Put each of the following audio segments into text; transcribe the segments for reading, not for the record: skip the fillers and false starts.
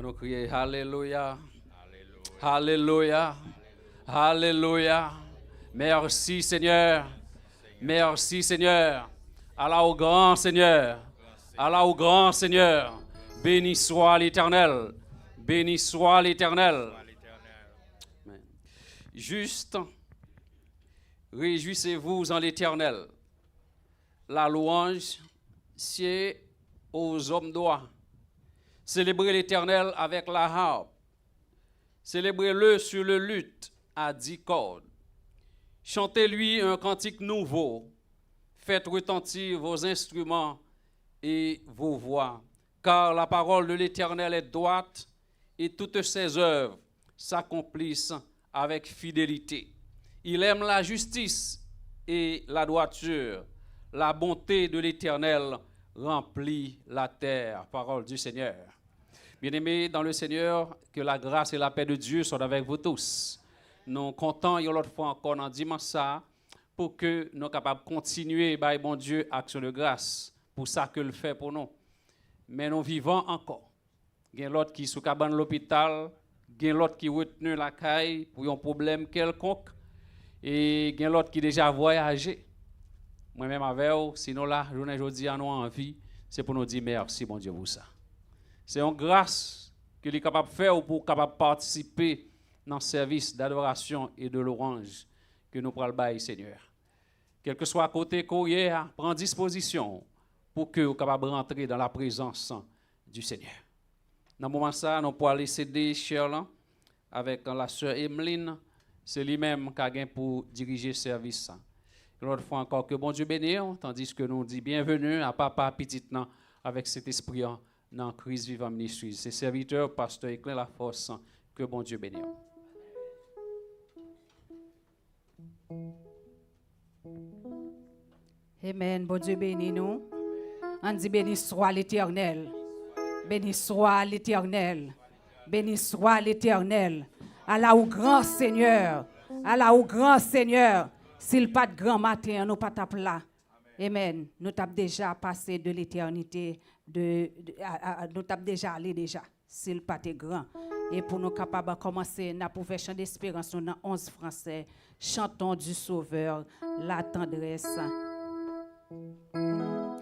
nous crier Alléluia. Alléluia. Alléluia. Merci Seigneur. Merci Seigneur. Allah au grand Seigneur. Allah au grand Seigneur. Béni soit l'Éternel. Béni soit l'Éternel. Juste, réjouissez-vous en l'Éternel. La louange, c'est aux hommes droits. Célébrez l'Éternel avec la harpe. Célébrez-le sur le luth à 10 cordes. Chantez-lui un cantique nouveau. Faites retentir vos instruments et vos voix. Car la parole de l'Éternel est droite et toutes ses œuvres s'accomplissent avec fidélité. Il aime la justice et la droiture. La bonté de l'Éternel remplit la terre. Parole du Seigneur. Bien-aimés dans le Seigneur, que la grâce et la paix de Dieu soient avec vous tous. Nous comptons une autre fois encore dans dimanche ça pour que nous soyons capables de continuer, by bon Dieu, action de grâce pour ça que le fait pour nous. Mais nous vivons encore. Il y a l'autre qui est sous cabane de l'hôpital, il y a l'autre qui est retenu la caille pour un problème quelconque, et il y a l'autre qui déjà voyagé. Moi-même avec vous, sinon là, journée aujourd'hui, nous envie, c'est pour nous dire merci, mon Dieu, pour ça. C'est une grâce qu'il est capable de faire pour capable participer dans le service d'adoration et de louange que nous prenons le bail, Seigneur. Quel que soit à côté courrier, prends disposition pour que vous soyez capable de rentrer dans la présence du Seigneur. Dans ce moment ça, nous pouvons aller céder Shirley avec la sœur Emeline. C'est lui-même qui a gagné pour diriger le service. Une autre fois encore, que bon Dieu bénisse, tandis que nous disons bienvenue à Papa Petite avec cet esprit dans Christ Vivant Ministries. Ses serviteurs, pasteur Éclair La Force, que bon Dieu bénisse. Amen. Bon Dieu bénisse nous. On dit béni soit l'Éternel. Béni soit l'Éternel. Béni soit l'Éternel. Allah au grand Seigneur. Allah au grand Seigneur. S'il pas de grand matin, nous pas tape là. Amen. Nous avons déjà passé de l'éternité, nous avons déjà allé déjà, s'il pas de grand. Et pour nous capables de commencer, nous pouvons chanter d'espérance dans 11 français. Chantons du Sauveur, la tendresse.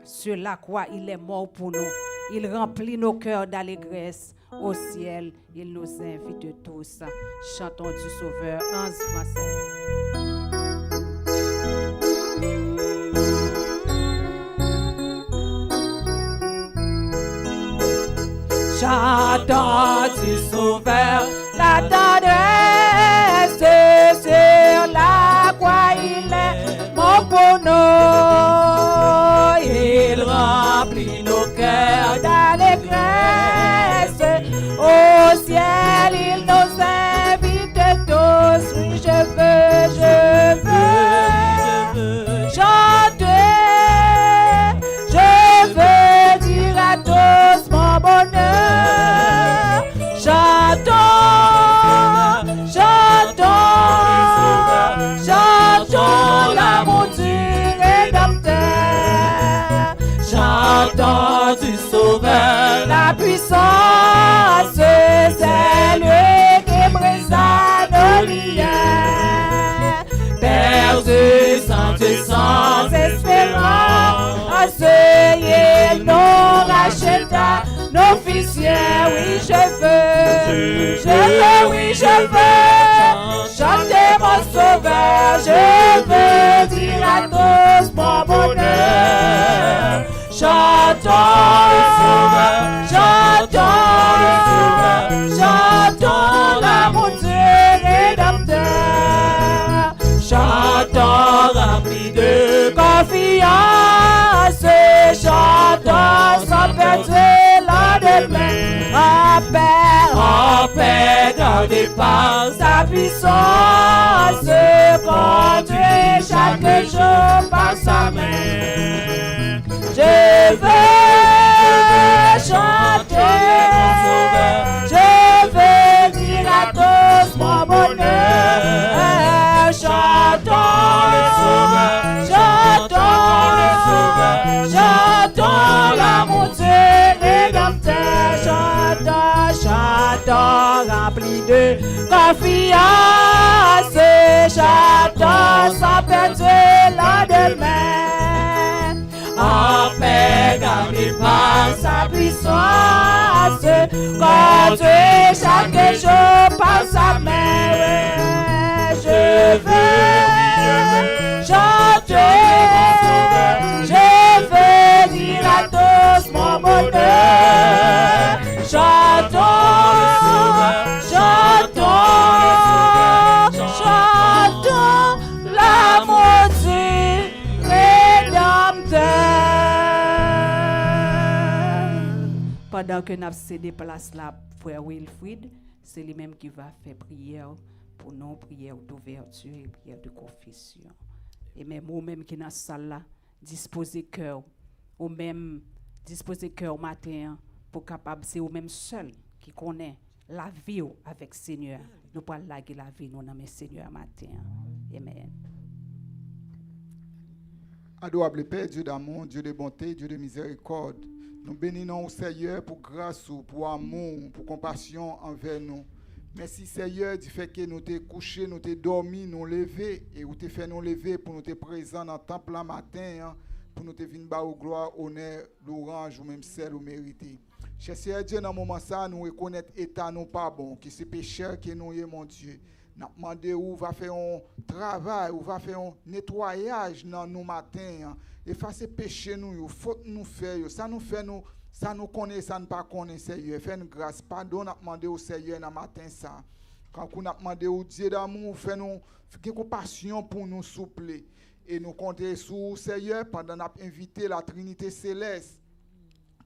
Sur la croix, il est mort pour nous. Il remplit nos cœurs d'allégresse. Au ciel, il nous invite tous. Chantons du Sauveur, 11 français. Chantons du Sauveur, la tendresse sur la croix, il est mort pour nous. Il remplit nos cœurs d'allégresse. Au ciel, il nous invite tous. Oui, je veux chanter. Je veux dire à tous mon bonheur. Chantons, chantons, chantons l'amour du Rédempteur. Chantons du Sauveur, la puissance, c'est lui qui brisa nos liens. Perdu sans espérance, il nous racheta nos fils. Oui, je veux, oui, je veux chanter mon Sauveur. Je veux dire à tous mon bonheur. Chantons, chantons, chantons l'amour du Rédempteur. Chantons remplis de confiance. Chantons sans perdre l'endemain. En paix, gardé par sa puissance. Conduit chaque jour par sa main. Je veux chanter, je veux dire à tous mon bonheur. Chantons, chantons, chantons l'amour du Rédempteur. chantons rempli de confiance, chantons sans perdre le lendemain. En paix, gardé par sa puissance, contre chaque jour par sa main. Je veux chanter, je veux dire à tous mon bonheur. Chantons, chantons, chantons l'amour du Rédempteur. Pendant que nous avons cédé place là, frère Wilfrid, c'est lui-même qui va faire prière pour nous, prière d'ouverture et prière de confession. Et même vous-même qui dans la salle là, disposez cœur, ou même disposez cœur matin pour capable, c'est vous-même seul qui connaît la vie avec le Seigneur. Nous pas laguer la vie nous dans le Seigneur matin. Amen. Adorable Père, Dieu d'amour, Dieu de bonté, Dieu de miséricorde, nous bénissons au Seigneur pour grâce, pour amour, pour compassion envers nous. Merci Seigneur du fait que nous t'es couché, nous t'es dormi, nous levé et vous t'es fait nous lever pour nous t'es présent dans le temple la matin, pour nous t'es venu bas au gloire, honneur, l'orange ou même celle ou mérité. Cher Seigneur Dieu, dans ce moment ça, nous reconnaître état nous pas bon, que c'est pécheur que nous est mon Dieu. Nous demandons où va faire un travail, où va faire un nettoyage dans nos matins, effacer péché nous, faute nous faire, ça nous fait nous. Ça nous connaît, ça ne pas connaît, Seigneur. Fais-nous grâce, pardon, nous demandé au Seigneur dans le matin ça. Quand nous avons demandé au Dieu d'amour, fais-nous compassion pour nous souple. Et nous comptons sur Seigneur pendant nous invité la Trinité Céleste,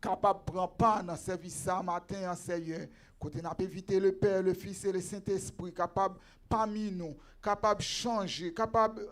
capable de prendre part dans le service ça matin, Seigneur. Quand nous avons invité le Père, le Fils et le Saint-Esprit, capable parmi nous, capable de changer, capable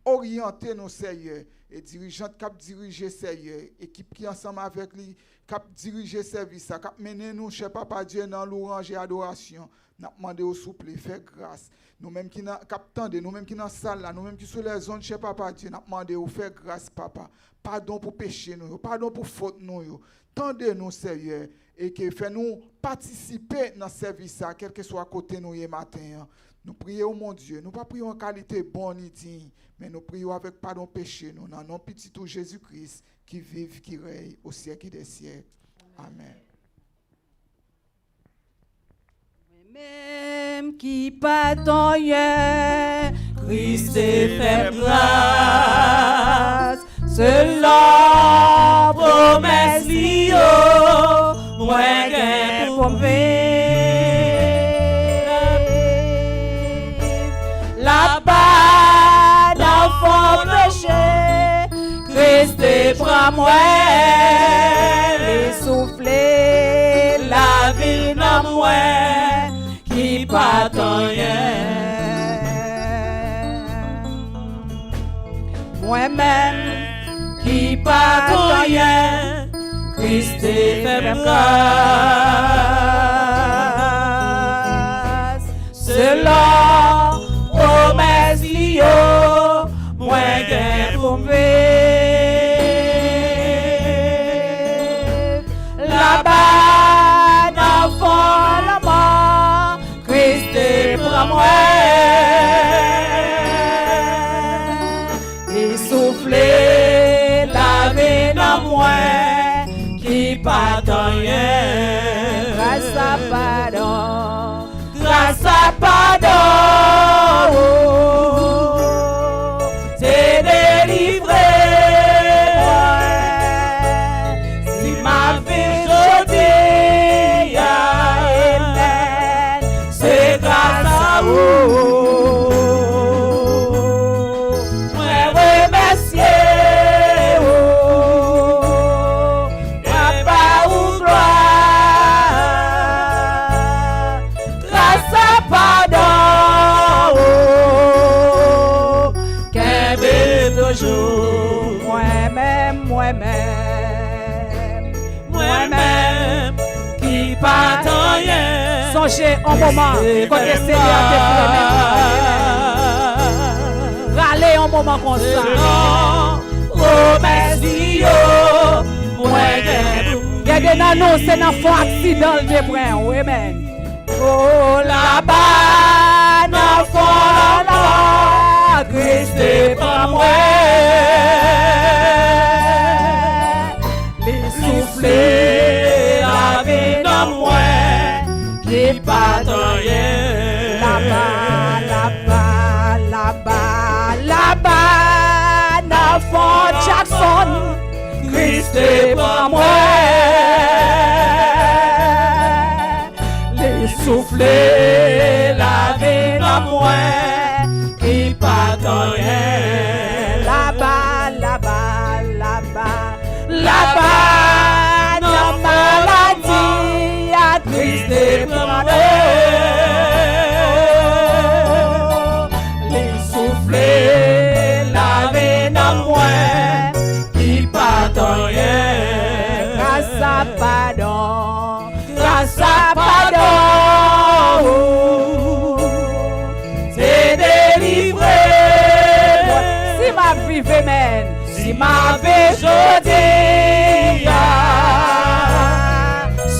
orienter nos Seigneur. Et dirigeant cap diriger Seigneur, équipe qui ensemble avec lui cap diriger service, cap mener nous chez Papa Dieu dans louange et adoration. N'a demandé au souple faire grâce. Nous même qui cap tendez, nous même qui dans salle là, nous même qui sur les zones chez Papa Dieu, n'a demandé au faire grâce Papa. Pardon pour péché nous, pardon pour faute nous. Tendez nous Seigneur et que fait nous participer dans service ça quel que soit à côté nous hier matin. Nous prions, mon Dieu, nous ne prions en qualité bonne ni digne, mais nous prions avec pardon péché, nous, dans nom petit tout Jésus-Christ, qui vive, qui règne au siècle des siècles. Amen. Même qui pardonne, Christ est fait grâce, cela promesse l'io, moi qu'un pour là-bas dans fond péché, Christ prend moi, les souffler, la vie dans moi, qui pas rien. Moi-même, qui pas rien, Christ fait grâce, cela promesse l'io, moi qu'un pour vivre. Là-bas, dans le fond, la mort, Christ prend moi. Il souffle la vie dans moi, qui pardonne rien. Grâce à pardon, grâce à pardon. Moi-même, qui pas rien. Songez un moment, quand le Seigneur te promet. Râlez un moment comme ça. Remercie, moi, aider dans nous, c'est dans fond accident de près. Amen. Oh, là-bas, dans fond là, Christ est pas moi. Les souffler, la vie dans moi, qui pas rien. Là-bas, là-bas, là-bas, là-bas, dans fond Jackson, Christ est pas moi. Les souffler, la vie dans moi, qui pas rien. Là-bas, là-bas, là-bas, là-bas, dans maladie, à Christ est pas moi. Les souffler, la vie dans moi, qui pas rien. Grâce à pardon, grâce à pardon, c'est délivré. Si ma vie mène, si ma vie jodi,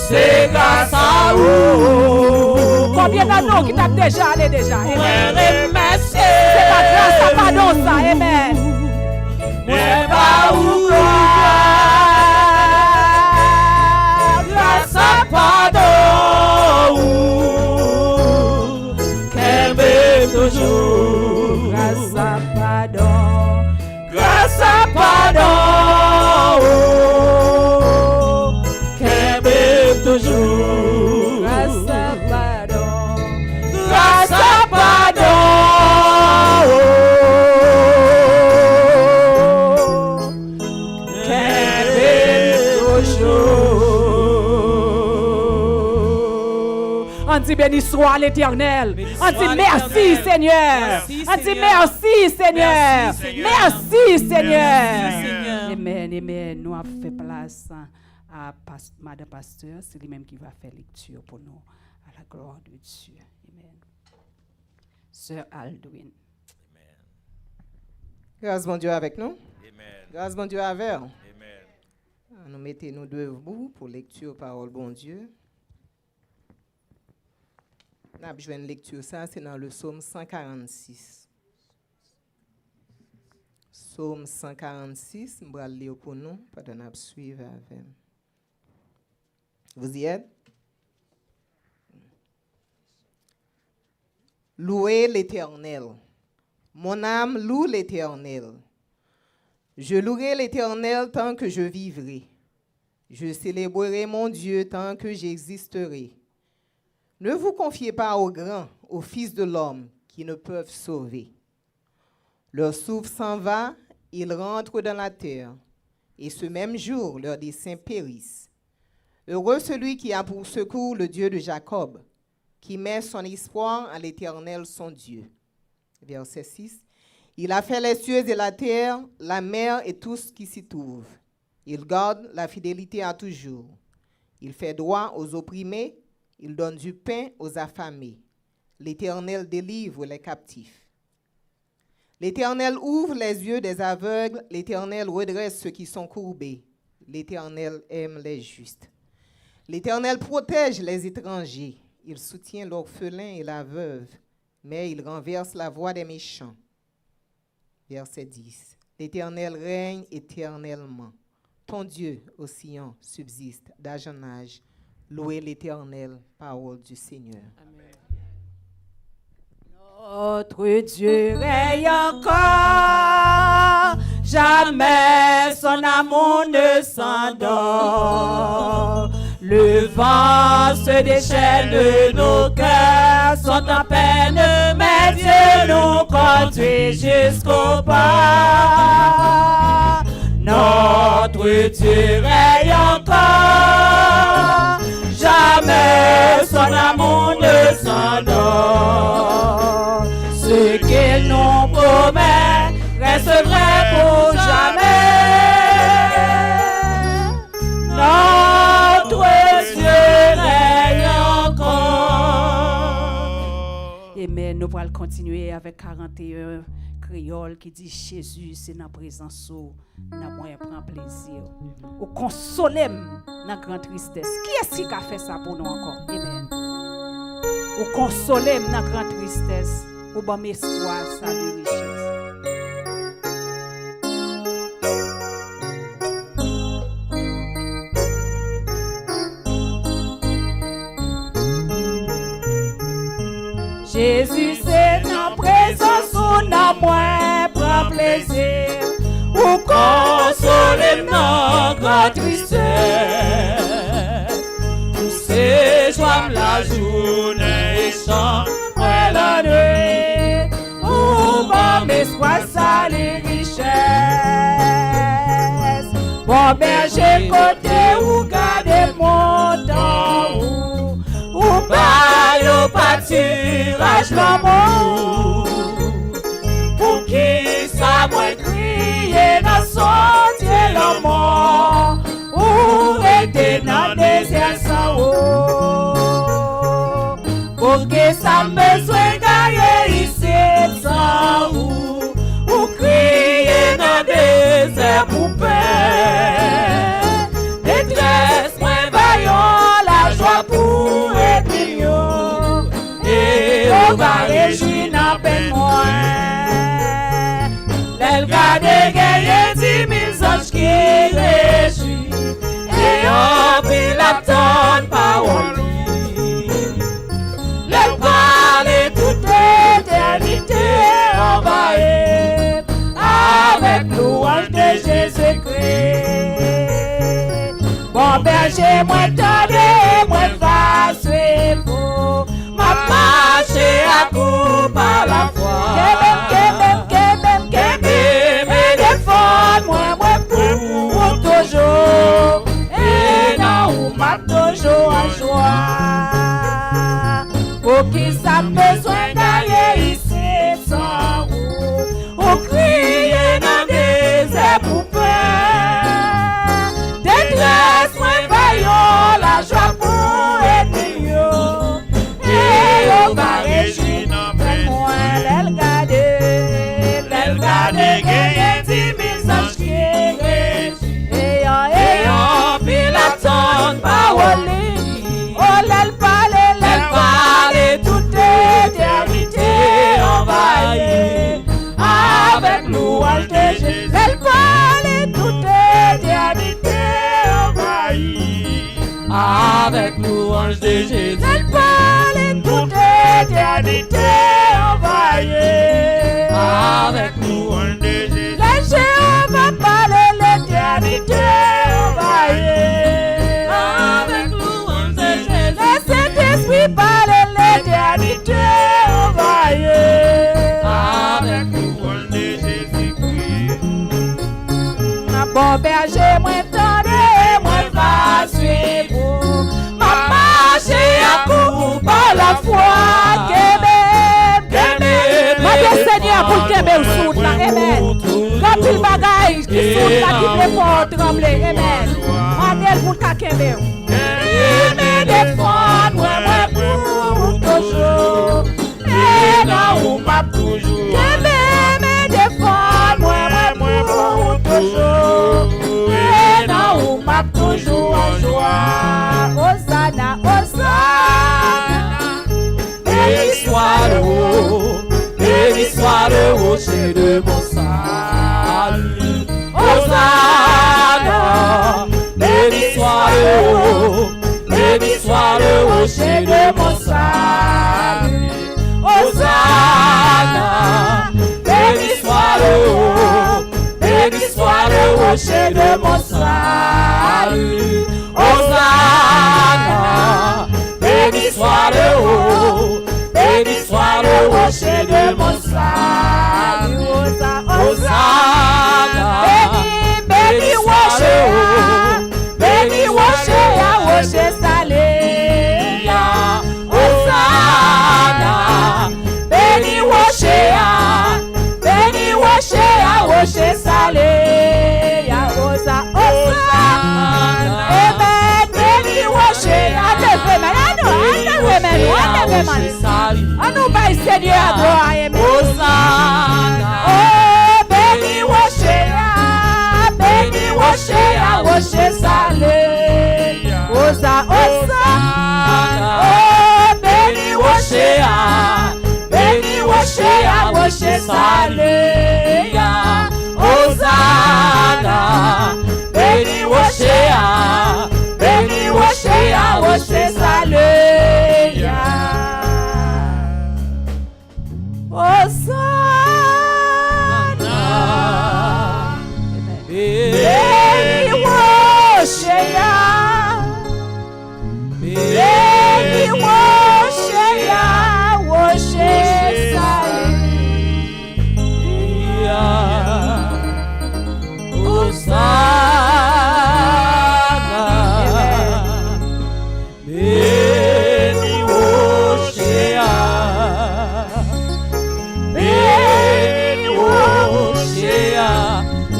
c'est grâce à vous. Combien d'années qui t'a déjà allé déjà? Amen. C'est la grâce à pardon ça, amen. Mais pas où gloire, grâce à pardon, qu'elle m'aime toujours. Grâce à pardon, grâce à pardon, qu'elle m'aime toujours. Grâce à pardon, grâce à pardon, qu'elle m'aime toujours. On dit béni soit l'Éternel. On dit merci Seigneur. On dit merci Seigneur. Merci Seigneur. Amen, amen. Nous avons fait place à Madame Pasteur. C'est lui-même qui va faire lecture pour nous. À la gloire de Dieu. Amen. Sœur Aldwin. Grâce mon Dieu avec nous. Amen. Grâce mon Dieu avec nous. Amen. Nous mettons nous debout pour lecture parole bon Dieu. Nous avons besoin de lecture, ça c'est dans le psaume 146. Psaume 146, je vais le lire pour nous, pendant que nous suivons avec. Vous y êtes? Louez l'Éternel. Mon âme loue l'Éternel. Je louerai l'Éternel tant que je vivrai. Je célébrerai mon Dieu tant que j'existerai. Ne vous confiez pas aux grands, aux fils de l'homme, qui ne peuvent sauver. Leur souffle s'en va, ils rentrent dans la terre, et ce même jour, leurs desseins périssent. Heureux celui qui a pour secours le Dieu de Jacob, qui met son espoir en l'Éternel son Dieu. Verset 6. Il a fait les cieux et la terre, la mer et tout ce qui s'y trouve. Il garde la fidélité à toujours. Il fait droit aux opprimés. Il donne du pain aux affamés. L'Éternel délivre les captifs. L'Éternel ouvre les yeux des aveugles. L'Éternel redresse ceux qui sont courbés. L'Éternel aime les justes. L'Éternel protège les étrangers. Il soutient l'orphelin et la veuve, mais il renverse la voie des méchants. Verset 10. L'Éternel règne éternellement. Ton Dieu, ô Sion, subsiste d'âge en âge. Louez l'Éternel, parole du Seigneur. Amen. Notre Dieu règne encore, jamais son amour ne s'endort. Le vent se déchaîne de nos cœurs, sont en peine, mais Dieu nous conduit jusqu'au pas. Notre Dieu règne encore, jamais son amour ne s'endort. Ce qu'il nous promet reste vrai pour jamais. Notre Dieu règne encore. Amen. Nous allons continuer avec 41 créole qui dit Jésus, c'est dans la présence où nous prend plaisir. Ou consoler dans la grande tristesse. Qui est-ce qui a fait ça pour nous encore? Amen. Ou consoler dans la grande tristesse. Ou bon espoir, salut, richesse. Jésus, c'est dans la présence où nous prend plaisir. Ou consoler dans la tristesse. Ou c'est joie la journée et chant la nuit. Ou bon espoir, salut, richesse. Bon berger côté ou garder mon temps. Ou bail au pâturage l'amour. Pour qui ça m'a crié dans son Dieu la mort. Ou était dans le désert sans eau. Pour qui ça m'a besoin gagner ici sans eau. Ou crier dans le désert pour paix. Détresse, moi vaillant, la joie pour on va réjouir dans peine moins. L'elle garde gagner 10 000 anges qui réjouissent. Et on peut l'attendre parole. L'elle parle toute l'éternité envahie. Avec louange de Jésus-Christ. Bon berger, moi tendez, moi va suivre. Ma marche à coup par la foi. Me défendre, moi pour toujours. Et non, m'a toujours en joie. Pour qui ça besoin d'aller ici sans vous. Ou crier dans des airs pour peur. Détresse, moi vaillant, la joie pour être mieux. On va réjouir dans peine moins. L'elle garde gagner 10 000 anges qui réjouissent. Et on peut l'attendre parole. Oh, l'elle parle toute éternité envahie. Avec louange de Jésus. Elle parle toute éternité envahie. Avec louange de Jésus. Elle parle toute éternité envahie. Avec louange de Jésus. Le Jéhovah parle l'éternité envahie. Avec louange de Jésus. Le Saint-Esprit parle l'éternité envahie. Avec louange de Jésus-Christ. Ma bon berger, moi tendez, moi va suivre. Ma marche à coup par la foi. Seigneur, pour te mettre sous là, amen. Quand il bagaille qui sous là, qui te font trembler, amen. Mandel pour ta kembe. Il me défend, moi pour toujours. Et non, ou pas toujours. Kembe me défend, moi pour toujours. Et non, ou pas toujours en joie. Hosanna, Hosanna. Béni soit le haut. Béni soit le rocher de mon salut. Hosanna. Béni soit le haut. Béni soit le rocher de mon salut. Hosanna. Béni soit le haut. Béni soit le rocher de mon salut. Hosanna. Béni soit le haut. Béni soit le rocher de mon salut. Hosanna. Béni rocher. Béni rocher, rocher salé. Hosanna. Béni rocher. Béni rocher, rocher salé. Hosanna. Béni rocher. On nous baille Seigneur à gloire. Hosanna. salut, Hosanna, béni Rocher, béni Rocher, Rocher salut, Hosanna, béni Rocher, béni Rocher, Rocher salut. Hosanna, béni Rocher, béni Rocher,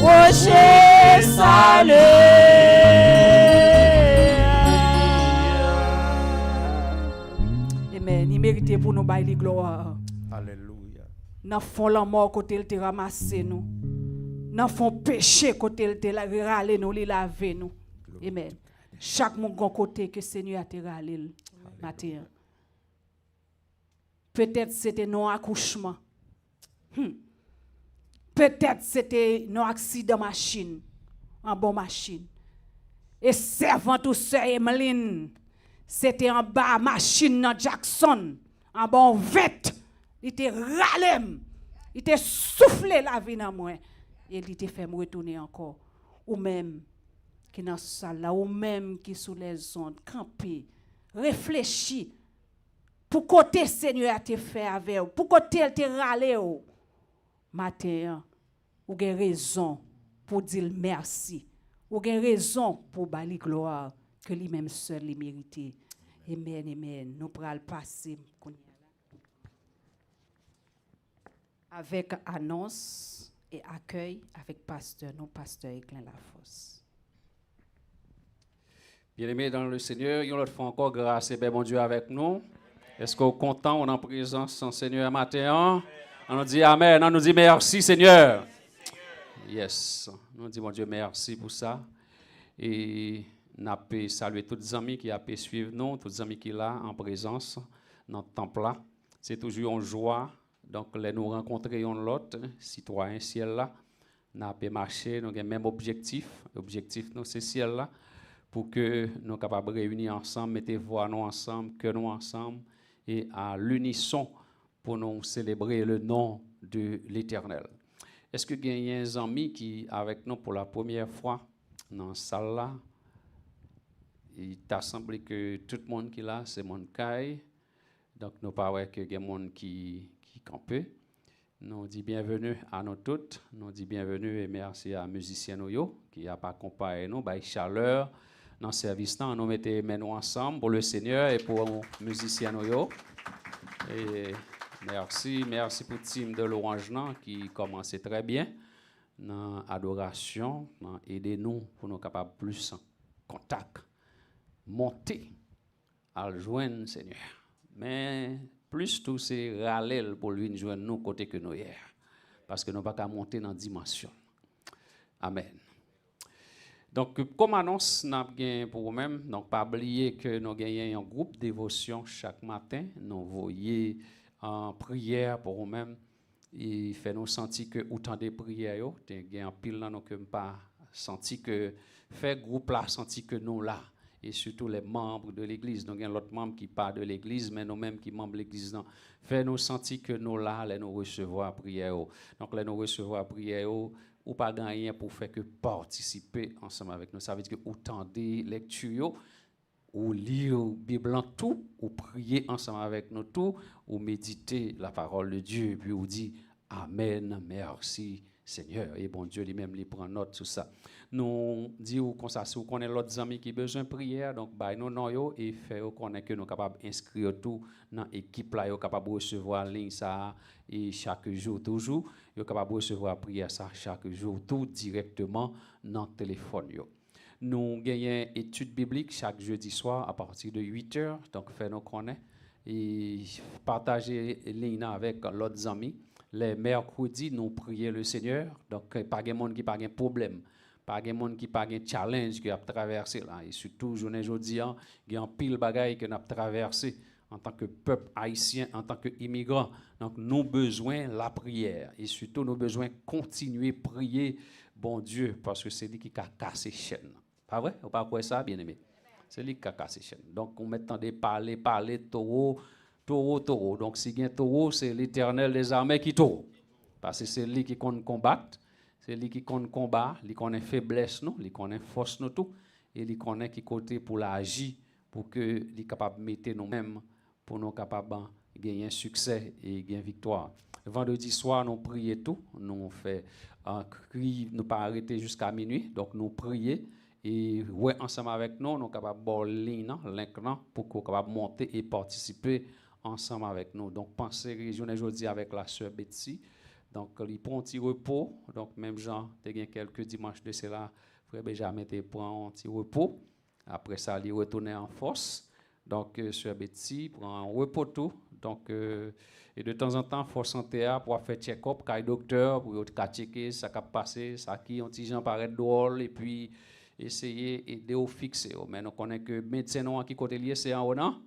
Rocher salut. Amen. Il méritait pour nous bailler gloire. Alléluia. Dans fond la mort côté il te ramassé nous. Dans fond péché côté il te râler nous, il laver nous. Amen. Chaque mon grand côté que Seigneur a te râler matin. Peut-être c'était non accouchement. Peut-être c'était non accident machine. En bon machine. Et servant tout sœur Emeline, c'était en bas machine dans Jackson, en bon vête. Il te râlé, il te soufflé la vie dans moi et il te fait me retourner encore. Ou même qui dans salle là, ou même qui sous les ondes, camper, réfléchir. Pour côté Seigneur a te fait avec vous, pour côté il te râlé ou. Matin, ou avez raison pour dire merci. Ou avez raison pour bali gloire que lui-même seul les mérite. Amen, amen. Nous pral passer avec annonce et accueil avec pasteur, non pasteur Eklin Lafosse. Bien-aimés dans le Seigneur, une autre fois encore, grâce et bien bon Dieu avec nous. Est-ce qu'on est content, on est en présence du Seigneur matin? On nous dit Amen, on nous dit merci Seigneur. Yes, on dit mon Dieu merci pour ça. Et nous avons salué tous les amis qui ont pu suivre nous, tous les amis qui sont là en présence dans le temple là. C'est toujours une joie. Donc, les nous rencontrer l'autre, citoyen ciel là. Nous avons marché, nous avons le même objectif. L'objectif, c'est ciel là. Pour que nous soyons capables de réunir ensemble, mettre voix nous ensemble, que nous ensemble, et à l'unisson pour nous célébrer le nom de l'Éternel. Est-ce que il y a un ami qui est avec nous pour la première fois dans cette salle là? Il t'a semblé que tout le monde qui est là, c'est mon caille. Donc, nous parlons que il y a des gens qui campent. Nous disons bienvenue à nous toutes. Nous disons bienvenue et merci à musiciens qui ont accompagné nous, par chaleur dans le service. Nous mettons nous ensemble pour le Seigneur et pour les musiciens. Et merci pour le team de l'Orange qui commence très bien dans l'adoration, dans aider-nous pour nous capables plus en contact, monter à le joindre Seigneur. Mais plus tout c'est râler pour lui joindre nous côté que nous hier, parce que nous pas qu'à monter dans dimension. Amen. Donc comme annonce nous avons pour vous-même, donc pas oublier que nous gagnons un groupe dévotion chaque matin, nous voyons en prière pour vous-même. Il fait nous sentir que autant de prières yo, t'es en pile là nous que pas senti que fait groupe là senti que nous là et surtout les membres de l'église. Donc il y a l'autre membre qui part de l'église mais nous-mêmes qui membres de l'église fait nous sentir que nous là les nous recevoir prière. Donc les nous recevoir prière ou pas gagner pour faire que participer ensemble avec nous. Ça veut dire que autant des lectures ou lire Bible en tout, ou prier ensemble avec nous tout, ou méditer la parole de Dieu, puis ou dit Amen, merci Seigneur. Et bon Dieu lui-même lui prend note sur ça. Nous disons comme ça, si vous connaissez l'autre ami qui a besoin de prière, donc bah nous non et fait connaître que nous capables d'inscrire tout dans l'équipe là, capable de recevoir ligne ça et chaque jour toujours, yo capable de recevoir prière ça chaque jour tout directement dans le téléphone yo. Nous gagnons études bibliques chaque jeudi soir à partir de 8h. Donc, faites-nous connaître et partagez ligne avec l'autre amis. Les mercredis, nous prions le Seigneur. Donc, pas de monde qui n'a pas de problème. Pas de monde qui n'a pas de challenge qui a traversé là. Et surtout, journée aujourd'hui, il y a un pile de bagaille que nous avons traversé en tant que peuple haïtien, en tant qu'immigrants. Donc, nous avons besoin de la prière. Et surtout, nous avons besoin de continuer à prier, bon Dieu, parce que c'est lui qui a cassé les chaînes. Pas vrai? Vous ne pas ça, bien aimé? C'est lui qui a cassé les chaînes. Donc, on met de parler, taureau. Donc, si il y a un taureau, c'est l'Éternel des armées qui taureau. Parce que c'est lui qui compte combattre, c'est lui qui compte combat, lui connaît faiblesse, nous, lui connaît force, nous tout, et lui connaît qui côté pour l'agir, pour que lui capable de mettre nous-mêmes, pour nous capables de gagner un succès et gagner victoire. Vendredi soir, nous prions tout, nous fait un cri, nous pas arrêter jusqu'à minuit, donc nous prions et ouais ensemble avec nous, nous capables de link pour qu'on capable monter et participer ensemble avec nous. Donc pensez région aujourd'hui avec la sœur Betsy. Donc il prend un petit repos, donc même Jean, tu as quelques dimanches de cela, frère Benjamin te prend un petit repos. Après ça, il retourne en force. Donc sœur Betsy prend un repos tout. Donc et de temps en temps, faut santé pour faire check-up, quand docteur pour checker ça qui passé, ça qui un petit gens paraît drôle et puis essayer aider au fixer. Mais nous connaissons que médecin qui côté lié c'est en haut, non?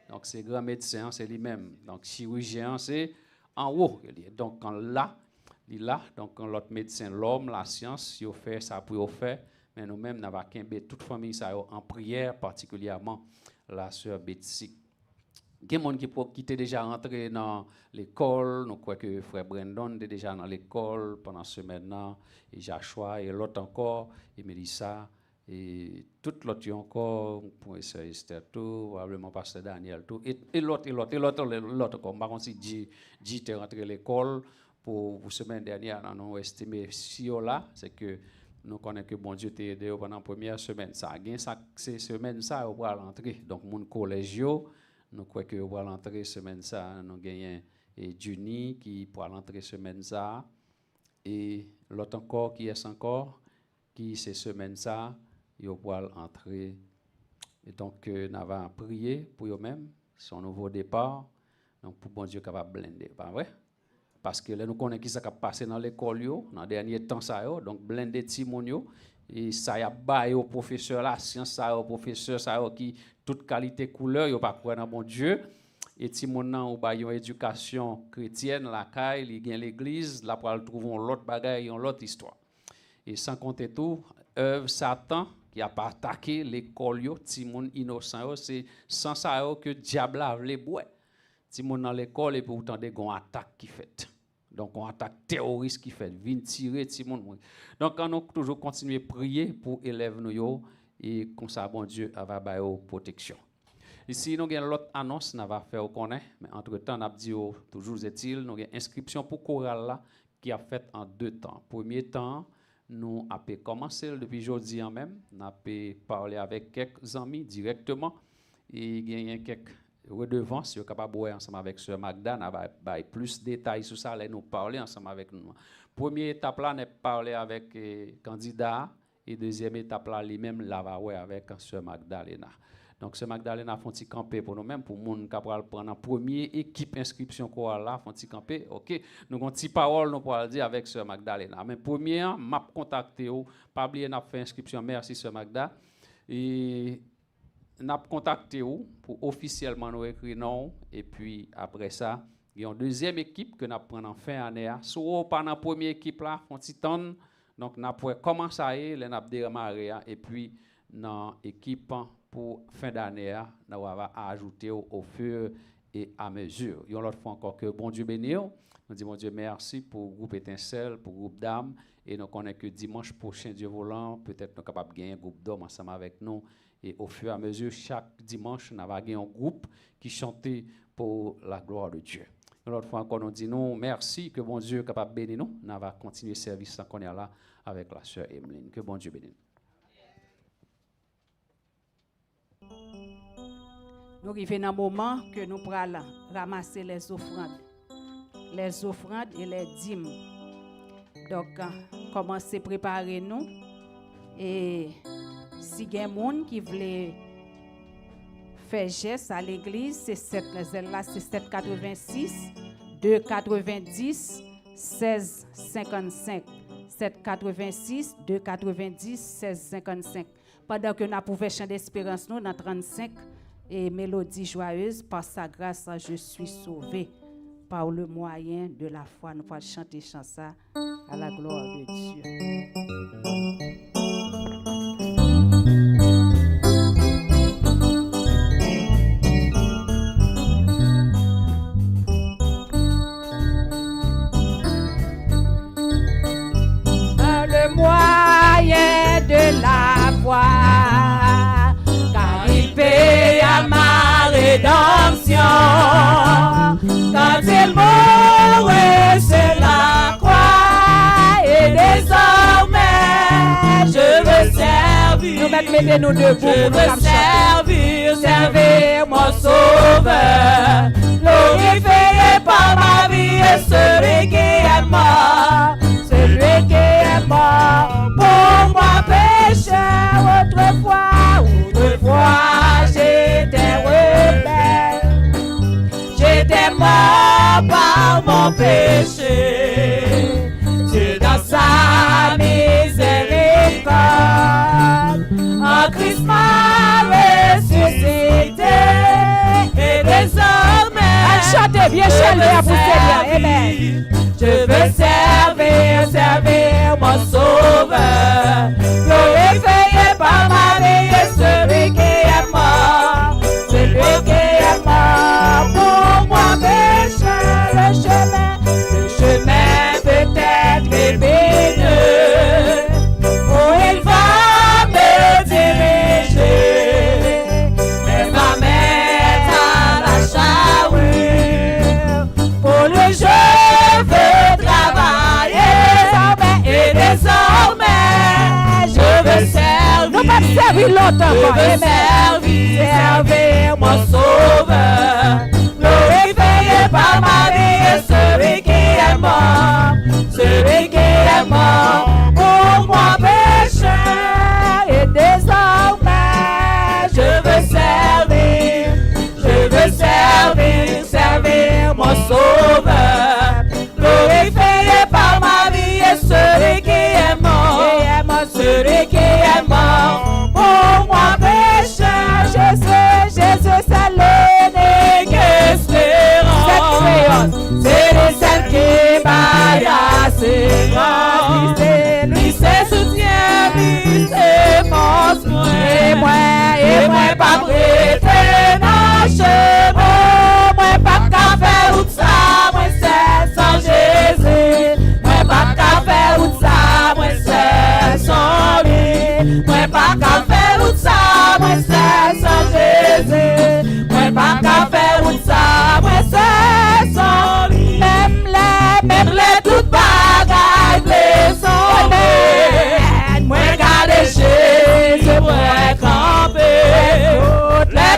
Donc c'est grand médecin, c'est lui-même. Donc chirurgien c'est en haut. Donc quand là, donc quand l'autre médecin, l'homme, la science, il fait ça pour faire, mais nous-mêmes n'avons qu'un toute famille ça en prière, particulièrement la sœur Betsy. Il y a des gens qui étaient déjà rentrés dans l'école. Nous croyons que frère Brandon était déjà dans l'école pendant ce semaine, et Joshua, et l'autre encore, et Mélissa, et tout l'autre encore, pour Esther, tout, probablement pasteur Daniel, tout, et l'autre encore. Par contre, si J était rentré à l'école pour la semaine dernière, nous avons estimé si là, c'est que nous connaissons que bon Dieu t'a aidé pendant la première semaine. Ça a gagné ces semaines, ça, on va rentrer. Donc, mon collège, nous croyons que pour l'entrée semaine ça, nous gagnons et Juni qui pour l'entrée semaine ça et l'autre encore qui est encore qui c'est semaine ça, ils pour entrer. Et donc nous avons prié pour eux-mêmes son nouveau départ. Donc pour bon Dieu capable blender, pas vrai? Parce que là nous connaissons qui ça qui passé dans l'école dans dernier temps ça donc blender Timonio et ça y a baillé au professeur la science ça au professeur ça qui toute qualité couleur yo pas croire dans bon Dieu et ti mon nan ou ba yon éducation chrétienne la caille il gagne l'église là pour trouver l'autre bagaille l'autre histoire et sans compter tout œuvre Satan qui a pas attaqué l'école yo ti mon innocent yo c'est sans ça que diable a vle boire ti mon dans l'école et pourtant des gon attaque qui fait. Donc, on attaque terroriste qui fait, vient tirer tout le monde. Donc, on nous toujours continuer à prier pour élèves nous et comme ça, bon Dieu, va bailler protection. Ici, nous avons l'autre annonce, nous va faire connaître, mais entre-temps, nous avons dit, toujours est-il, nous avons une inscription pour chorale là, qui a fait en 2 temps. Premier temps, nous avons commencé depuis aujourd'hui en même, nous avons parlé avec quelques amis directement, et il y a quelques redevance, si vous êtes capable de ensemble avec Sœur Magda, on va plus de détails sur ça, nous parler ensemble avec nous. Première étape là, on parler avec le candidat et deuxième étape là, lui-même là va avec Sœur Magdalena. Donc Sœur Magdalena font petit camper pour nous-mêmes pour monde capable prendre en première équipe inscription quoi là font petit camper. OK, nous avons petit parole nous pour dire avec Sœur Magdalena. Mais première m'a contacté ou pas oublier n'a fait inscription. Merci Sœur Magda. Et nous avons contacté pour officiellement nous écrire non. Et puis après ça, il y a une deuxième équipe que nous prenons en fin d'année. Soit pas dans la première équipe là, on petit temps. Donc nous avons commencé à y aller, nous avons démarré. Et puis dans l'équipe pour fin d'année, nous avons ajouté au fur et à mesure. Il y a l'autre fois encore que bon Dieu bénisse. Nous disons bon Dieu merci pour le groupe Étincelle, pour le groupe d'âmes. Et nous connaissons que dimanche prochain, Dieu volant, peut-être nous sommes capables de gagner un groupe d'hommes ensemble avec nous. Et au fur et à mesure, chaque dimanche, nous avons un groupe qui chantait pour la gloire de Dieu. L'autre fois encore, nous disons merci, que bon Dieu est capable de bénir nous. Nous allons continuer le service qu'on est là avec la sœur Emeline. Que bon Dieu bénisse. Nous arrivons dans un moment que nous pourrons ramasser les offrandes et les dîmes. Donc, commencez à préparer nous. Et si il y a des gens qui veulent faire geste à l'église, c'est 786 290 16 55. 786 290 16 55. Pendant que nous pouvons chanter d'espérance nous dans 35 Et mélodie joyeuse, par sa grâce, je suis sauvé. Par le moyen de la foi, nous pouvons chanter ça à la gloire de Dieu. Par le moyen de la foi, car il paye à ma rédemption. Quand il mourait sur la croix, et désormais je veux servir. Nous mettons-nous debout pour nous servir mon sauveur. Glorifié par ma vie et celui qui est mort. Celui qui est mort pour moi pécheur. Autrefois j'étais rebelle. J'étais mort par mon péché. Dieu dans sa miséricorde en Christ m'a ressuscité. Et désormais chantez bien chaleur pour Seigneur. Amen. Je veux servir mon sauveur. Glorifié par ma vie et celui qui est mort. Celui qui est mort pour moi pécheur. Le chemin peut-être épineux, où il va me diriger, mais va mettre à la charrue. Pour lui je veux travailler, et désormais je veux servir. Nous pas servir longtemps. Je veux servir mon sauveur. Glorifié par ma vie et celui qui est mort. Celui qui est mort pour moi pécheur. Et désormais je veux servir mon sauveur. Glorifié par ma vie et celui qui est mort. Celui qui est mort pour moi pécheur. Jésus, c'est l'unique espérance. C'est celle qui m'a assurance. Lui c'est soutien, lui c'est force. Et moi pas prêter dans chemin. Moi pas qu'à faire tout ça, moi c'est sans Jésus. Moi pas qu'à faire tout ça, moi c'est sans lui. Moi pas qu'à faire tout ça, moi c'est sans Jésus. Moi pas qu'à faire tout ça, moi c'est sans lui. Même les toutes bagailles les sauver. Moi garder Jésus, moi camper. Les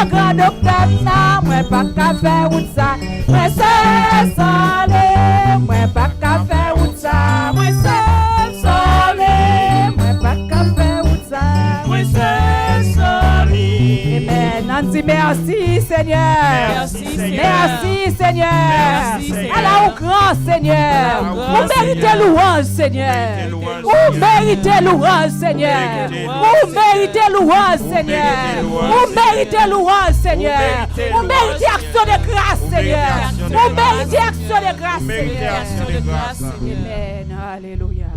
le grand docteur, non, moi pas qu'à faire ou ça. Moi c'est salé, moi pas qu'à faire ou ça. Moi c'est salé, moi pas qu'à faire ou ça. Moi c'est salé. Amen. On dit merci Seigneur. Merci, Seigneur. Merci Seigneur. Merci, Seigneur. Alors au grand Seigneur. Au grand Vous méritez Seigneur. louange Seigneur. Vous méritez louange Seigneur. Vous méritez louange Seigneur. Vous méritez louange Seigneur. Vous méritez action de grâce Seigneur. Vous méritez action de grâce Seigneur. Amen. Alléluia.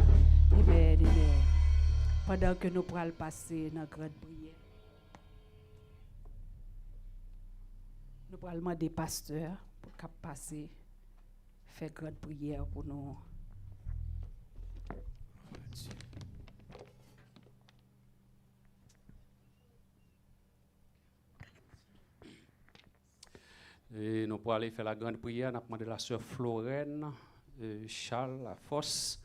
Amen. Amen. Pendant que nous pourrons passer dans la grande prière, nous pourrons demander pasteur pour qu'il passer, faire grande prière pour nous. Et nous pourrons aller faire la grande prière. Nous avons demandé la sœur Florène, Charles, la force,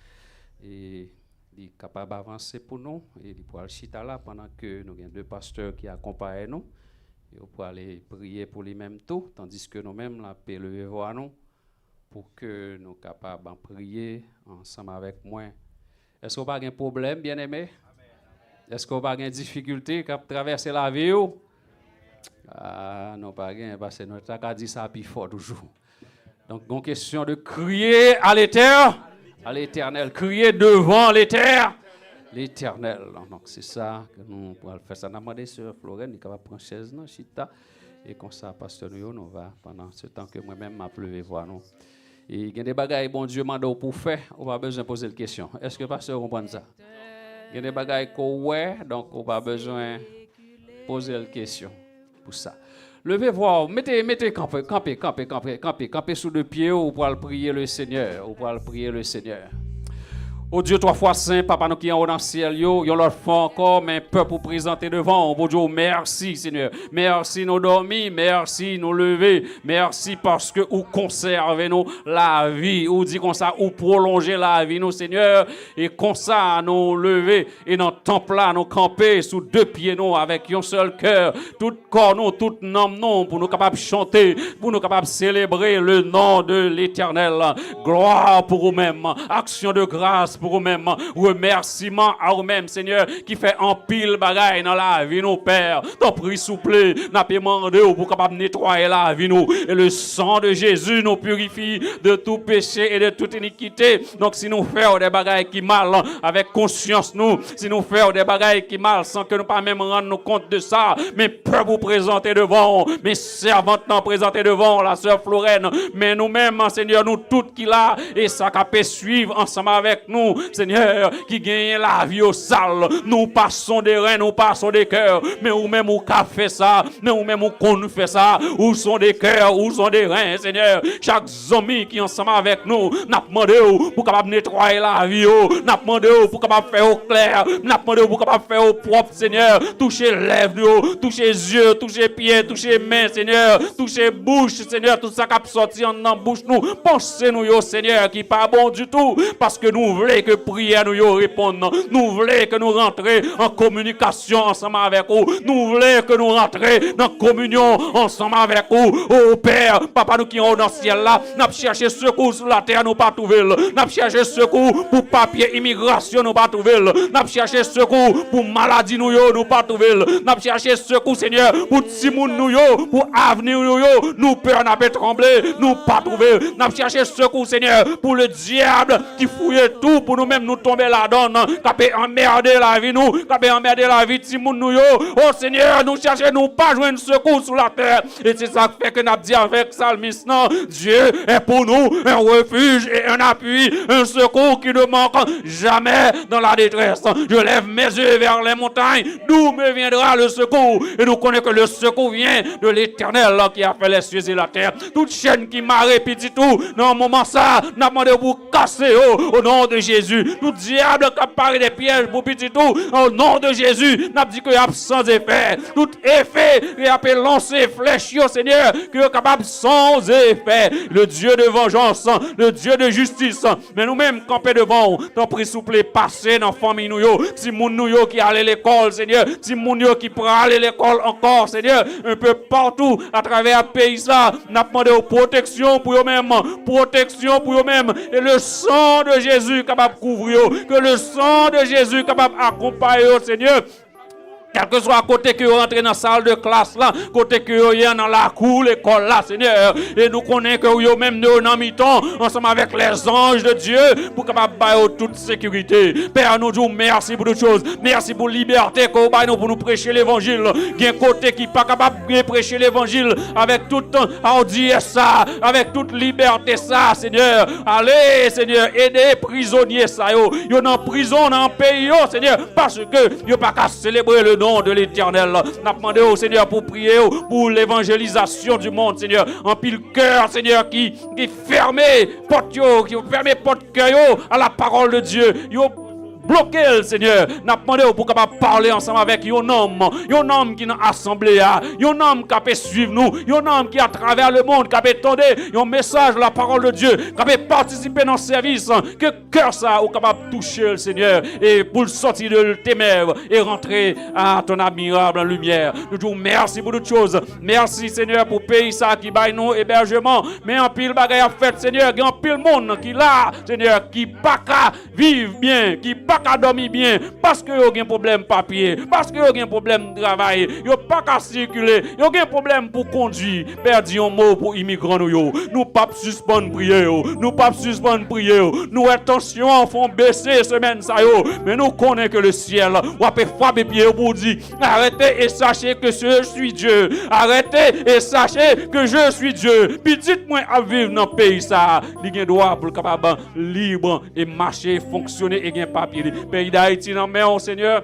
et il est capable d'avancer pour nous. Et il pourra le chita là pendant que nous avons deux pasteurs qui accompagnent nous. Et on pourra aller prier pour lui-même tout, tandis que nous-mêmes, la paix lever voir nous, pour que nous soyons capables de prier ensemble avec moi. Est-ce qu'on n'a pas de problème, bien-aimé? Est-ce qu'on n'a pas de difficulté à traverser la vie? Ah, non, pas rien, parce que notre a dit ça plus fort toujours. Donc, une question de crier à l'éternel, crier devant l'éternel. Donc, c'est ça que nous pourrons faire. Ça, nous avons demandé sur Florène, il est capable de prendre chaise, chita, et comme ça, pasteur, nous va pendant ce temps que moi-même m'a pleuvé voir nous. Et il y a des bagailles, bon Dieu m'a donné pour faire, on va besoin de poser la question. Est-ce que pasteur comprend ça? Il y a des bagailles qu'on ouais, donc on va besoin de poser la question. Pour ça. Levez voir, mettez campez sous deux pieds ou pour prier le Seigneur, Oh Dieu, 3 fois saint, Papa, nous qui sommes dans le ciel, yon l'autre fois encore, mais peuple pour présenter devant. Bon Dieu, merci Seigneur. Merci nous dormir, merci nous lever, merci parce que vous conservez nous la vie, ou dit comme ça, ou prolonger la vie nous Seigneur, et comme ça nous lever, et dans le temple là, nous camper sous deux pieds nous, avec un seul cœur, tout corps nous, tout âme nous, pour nous capables de chanter, pour nous capables de célébrer le nom de l'Éternel. Gloire pour vous-même, action de grâce pour vous-même, remerciement à vous-même, Seigneur, qui fait en pile bagaille dans la vie, nos pères. T'en prie, souple, n'a pas demandé pour capable nettoyer la vie, nous. Et le sang de Jésus nous purifie de tout péché et de toute iniquité. Donc, si nous faisons des bagailles qui mal, avec conscience, nous, si nous faisons des bagailles qui mal, sans que nous pas même rendre nous compte de ça, mais peut vous présenter devant, mes servantes nous présenter devant la sœur Florène, mais nous-mêmes, Seigneur, nous toutes qui là, et ça peut suivre ensemble avec nous. Seigneur, qui gagne la vie au sale, nous passons des reins, nous passons des cœurs, mais ou même au fait ça, mais ou même qu'on fait ça, où sont des cœurs, où sont des reins, Seigneur, chaque zombie qui est ensemble avec nous, n'a demandé pour capable nettoyer la vie, n'a demandé pour capable faire au clair, n'a demandé pour capable faire au propre, Seigneur, toucher lèvres, toucher yeux, toucher pieds, toucher mains, Seigneur, toucher bouche, Seigneur, tout ça qui a sorti en bouche nous, pensez-nous, Seigneur, qui pas bon du tout, parce que nous voulons que prière nous répondre. Nous voulons que nous rentrions en communication ensemble avec vous. Nous voulons que nous rentrions dans communion ensemble avec vous. Oh Père, Papa, nous qui sommes dans le ciel là, nous avons cherché secours sur la terre, nous pas trouvé. Nous avons cherché secours pour papier immigration, nous pas trouvé. Nous avons cherché secours pour maladie, nous pas trouvé. Nous avons cherché secours, Seigneur, pour Timoun, pour avenir, nous peur, n'a pas tremblé, nous pas trouvé. Nous avons cherché secours, Seigneur, pour le diable qui fouillait tout pour nous-mêmes nous tomber là-dedans, qui peut emmerder la vie nous, qui peut emmerder la vie de nous. Oh Seigneur, nous cherchons nous pas joindre secours sur la terre. Et c'est ça qui fait que nous avons dit avec Salmis, non, Dieu est pour nous un refuge et un appui, un secours qui ne manque jamais dans la détresse. Je lève mes yeux vers les montagnes, d'où me viendra le secours. Et nous connaissons que le secours vient de l'Éternel qui a fait les cieux et la terre. Toute chaîne qui m'a répété tout, dans un moment ça, nous avons demandé pour casser au nom de Jésus. Jésus. Tout diable qui a parlé des pièges pour petit tout, au nom de Jésus, n'a dit que y a sans effet. Tout effet qui a lancé flèche, Seigneur, qui est capable sans effet. Le Dieu de vengeance, le Dieu de justice. Mais nous-mêmes, campés devant, t'en prie souple, passer dans la famille nous, si moun nous qui allait à l'école, Seigneur, si moun yo qui prend aller à l'école encore, Seigneur, un peu partout à travers le pays, ça, n'a demandé protection pour eux-mêmes, protection pour eux-mêmes, et le sang de Jésus capable de couvrir, que le sang de Jésus capable d'accompagner, Seigneur. Quel que soit à côté que vous rentrez dans la salle de classe là, côté que vous êtes dans la cour, l'école là, Seigneur. Et nous connaissons que vous même nous en mi-temps, ensemble avec les anges de Dieu, pour capable bailler toute sécurité. Père, nous disons merci pour toutes choses. Merci pour la liberté que vous baillez pour nous prêcher l'évangile. Il y a un côté qui n'est pas capable de prêcher l'évangile avec toute audience ça, avec toute liberté ça, Seigneur. Allez, Seigneur, aidez les prisonniers ça, yo en prison dans le pays, Seigneur, parce que yo pas qu'à célébrer le nom de l'Éternel. Nous avons demandé au Seigneur pour prier pour l'évangélisation du monde, Seigneur. En pile cœur, Seigneur, qui fermait porte, qui fermait porte cœur à la parole de Dieu. Bloquer, Seigneur. Nous avons demandé pour capable parler ensemble avec un homme qui est dans l'assemblée, un homme qui peut suivre nous, un homme qui à travers le monde qui peut entendre un message de la parole de Dieu, qui peut participer dans le service, que cœur ça est capable de toucher le Seigneur et pour le sortir de ténèbres et rentrer à ton admirable lumière. Nous disons merci pour toutes choses. Merci, Seigneur, pour le pays ça qui baille nous hébergement, mais en pile bagaille à fait, Seigneur, il y a un pile monde qui là, Seigneur, qui pas qu'à vivre bien, qui pas qu'à dormir bien, parce que y a un problème papier, parce que y a un problème de travail, y a pas qu'à circuler, y a un problème pour conduire. Père, dis un mot pour immigrants nous pas suspendre prier, nous pas suspendre prier, nous attention font baisser semaine ça yo, mais nous connaissons que le ciel ou peut frapper pied pour dire arrêtez et sachez que je suis Dieu. Arrêtez et sachez que je suis Dieu. Puis dites-moi à vivre dans le pays ça, il y a droit pour capable libre et marcher, fonctionner et gain papier. Pays d'Haïti, non, mais Seigneur.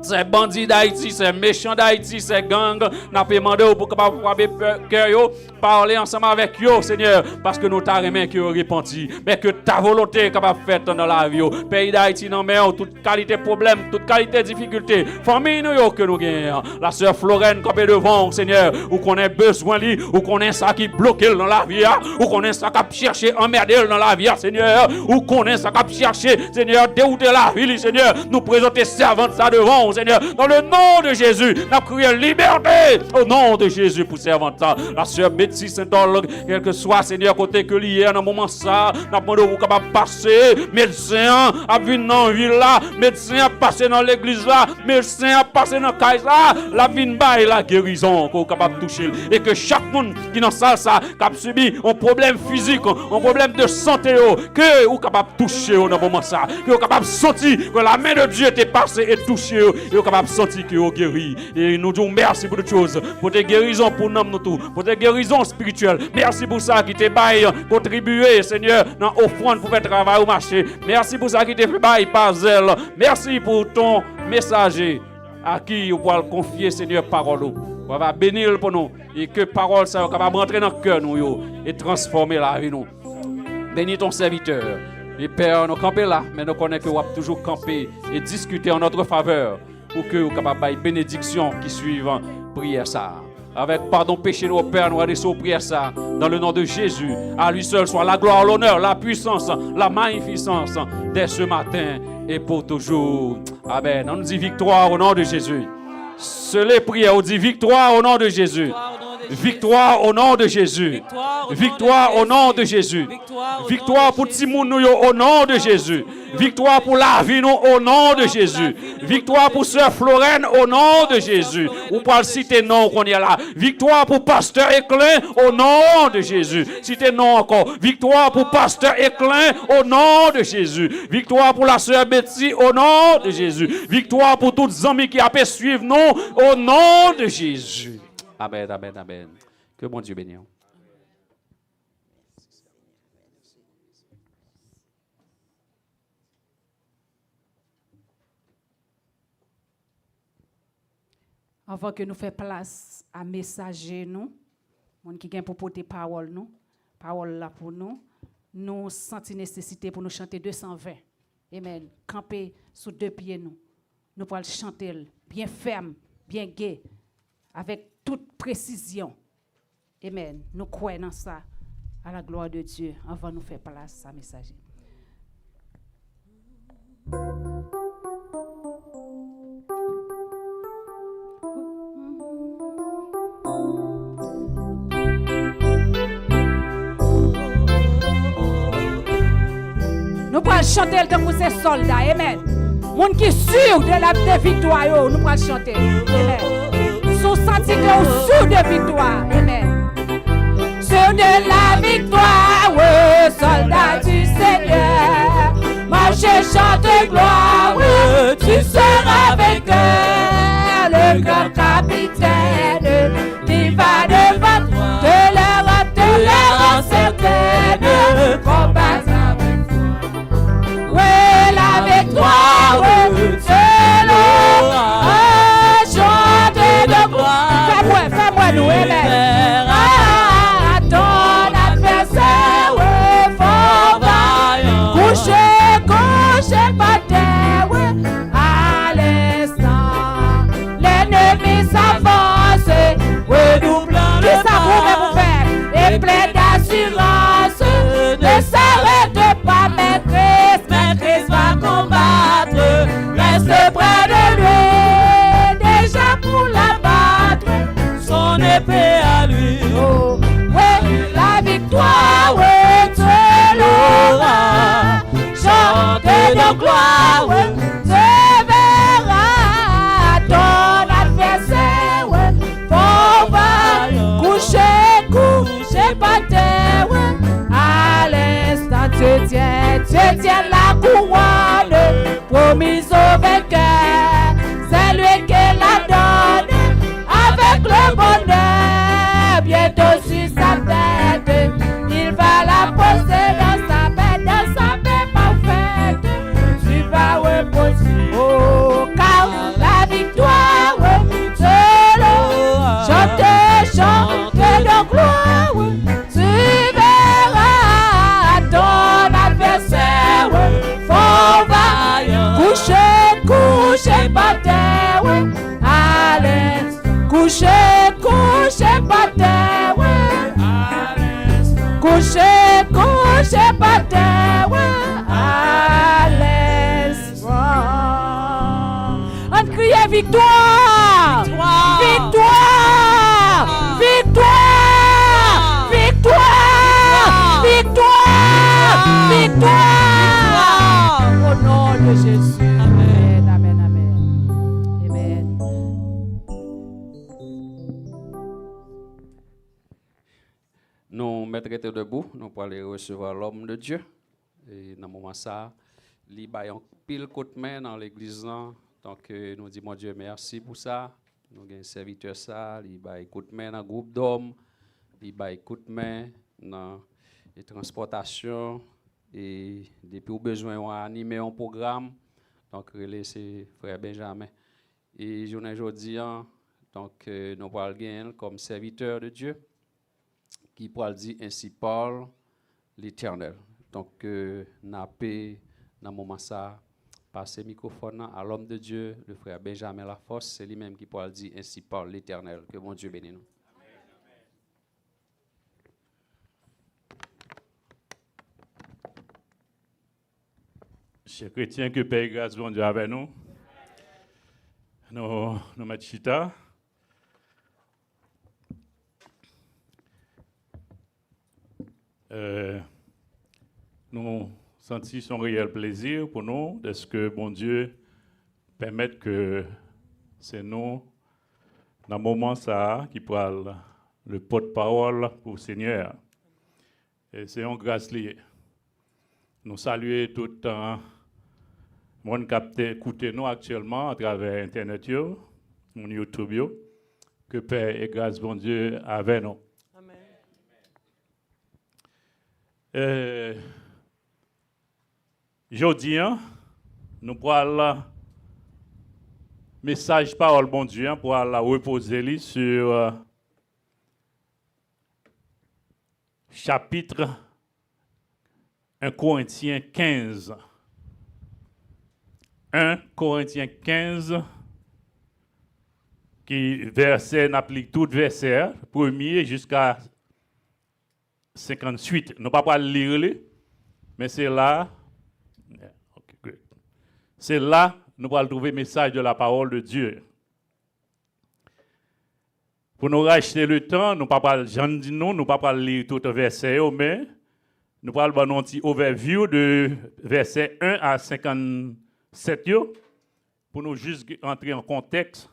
C'est bandits d'Haïti, c'est méchants d'Haïti, c'est gang. Nous avons demandé pour capable frapper cœur, parler ensemble avec eux, Seigneur, parce que nous t'avons aimé que vous repenti, mais que ta volonté est capable de faire dans la vie. Pays d'Haïti, non, mais toute qualité de problème, toute qualité de difficulté, famille nous que nous gagnons. La sœur Florène, comme devant, Seigneur, ou qu'on ait besoin de lui, ou qu'on ait ça qui bloque dans la vie, ou qu'on ait ça qui cherche emmerder dans la vie, Seigneur, ou qu'on ait ça qui cherche, Seigneur, dérouter la vie, Seigneur, nous présenter servante ça devant. Seigneur, dans le nom de Jésus, nous crions liberté au nom de Jésus pour servante. La sœur Betsy Saint-Olgue, quel que soit, Seigneur, côté que l'hier, dans le moment ça, nous demandons vous capable passer, médecin a vu dans la ville là, médecin a passé dans l'église là, médecin a passé dans la caisse là, la vie et la guérison qu'on est capable de toucher. Et que chaque monde qui dans ça, qui a subi un problème physique, un problème de santé, que vous capable de toucher dans le moment ça, que vous capable de sentir que la main de Dieu est passée et touchée. Et vous capable de sentir que vous guéri. Et nous disons merci pour toutes choses, pour tes guérisons pour nous tous, pour tes guérisons spirituelles. Merci pour ça qui t'est bail, contribué, Seigneur, dans l'offrande pour faire travail au marché. Merci pour ça qui t'est fait bail par zèle. Merci pour ton messager à qui vous pouvez confier, Seigneur, parole. On va bénir pour nous et que parole ça capable rentrer dans le cœur nous et transformer la vie nous. Bénis ton serviteur. Et Père, nous campons là, mais nous connaissons que vous avez toujours campé et discuter en notre faveur pour que vous soyez capable de bénédiction qui suivent prière ça. Avec pardon péché nos Père, nous adressons prière ça dans le nom de Jésus. À lui seul soit la gloire, l'honneur, la puissance, la magnificence dès ce matin et pour toujours. Amen. On dit victoire au nom de Jésus. Seule prière, on dit victoire au nom de Jésus. Victoire au nom de Jésus. Victoire au nom de Jésus. Victoire pour Timoun au nom de Jésus. Victoire pour la vie au nom de Jésus. Victoire pour sœur Florène au nom de Jésus. Ou pour citer non qu'on est là. Victoire pour pasteur Éclin au nom de Jésus. Citez non encore. Victoire pour pasteur Éclin au nom de Jésus. Victoire pour la sœur Betsy au nom de Jésus. Victoire pour tous les amis qui appellent suivre nous au nom de Jésus. Amen, amen, amen. Que bon Dieu bénisse. Avant que nous fassions place à messager nous, monde qui vient pour porter parole là pour nous, nous sentons nécessité pour nous chanter 220. Amen. Camper sous deux pieds nous. Nous pourrons chanter bien ferme, bien gai, avec toute précision. Amen. Nous croyons dans ça, à la gloire de Dieu, avant de nous faire place à messager. Nous pourrons chanter le temps pour ces soldats. Amen. Monde qui est sûr de la victoire, nous pourrons chanter. Amen. Sont sentis que nous sûrs de victoire. Amen. Sûr de la victoire, soldats du Seigneur. Marchez, chante gloire, tu seras vainqueur. Le grand capitaine qui va devant toi, te leur rend certaine. Combat avec toi. Oui, la victoire, c'est l'aura. Chante de gloire. Fais-moi nous, amen. Ton adversaire, fort vaillant. Couché par terre, à l'instant. L'ennemi s'avance, redoublant le pas. Et plein d'assurance, ne s'arrête pas, maîtrise va combattre. Reste près de lui, déjà pour l'abattre. Son épée à lui. Oh, ouais, la victoire, ouais, tu l'auras. Chante de gloire, ouais, tu verras ton adversaire, ouais, fort vaillant. Couché par terre, ouais, à l'instant tu tiens la couronne promise au vainqueur. C'est lui qui la donne avec le bonheur. Bientôt sur sa tête, il va la poser dans sa paix parfaite. Tu vas reposer, oh, car la victoire, c'est l'eau. Chante de gloire, tu verras ton adversaire, fort vaillant. Couché par terre, à l'aise. Couché par terre, couché par terre, à l'aise. On crie victoire! Victoire! Victoire! Victoire! Victoire! Victoire! Au nom de Jésus. Amen, amen, amen. Amen. Nous mettrons debout, nous pour aller recevoir l'homme de Dieu. Et dans ce moment ça, il y a un pile coup de main dans l'église. Donc nous disons, mon Dieu, merci pour ça. Nous avons un serviteur ça, il y a un coup de main dans le groupe d'hommes, il y a un coup de main dans les transportations. Et depuis au besoin d'animer un programme, donc c'est frère Benjamin. Et je aujourd'hui, donc nous allons gagner comme serviteur de Dieu, qui pourra dire ainsi parle l'Éternel. Donc napé dans le moment ça, passer le microphone à l'homme de Dieu, le frère Benjamin Lafosse, c'est lui-même qui pourra dire ainsi parle l'Éternel. Que mon Dieu bénisse nous. Chers chrétiens, que Père et grâce bon Dieu avec nous. Nous mettons chita. Nous sentons son réel plaisir pour nous de ce que bon Dieu permette que c'est nous, dans le moment ça, qui parle le porte-parole pour le Seigneur. Et c'est une grâce liée. Nous saluons tout le temps. Mon écoutez nous actuellement à travers Internet, mon YouTube, que Père et grâce bon Dieu avec nous. Amen. Jeudi, nous prenons message parole bon Dieu pour la reposer sur chapitre 1 Corinthiens 15. 1 Corinthiens 15, qui verset, n'applique tout verset, premier jusqu'à 58. Nous ne pouvons pas le lire, mais c'est là, c'est là nous allons trouver le message de la parole de Dieu. Pour nous racheter le temps, nous ne pouvons pas, j'en dis non, nous ne pouvons pas lire tout le verset, mais nous allons faire un petit overview de verset 1 à 57, pour nous juste entrer en contexte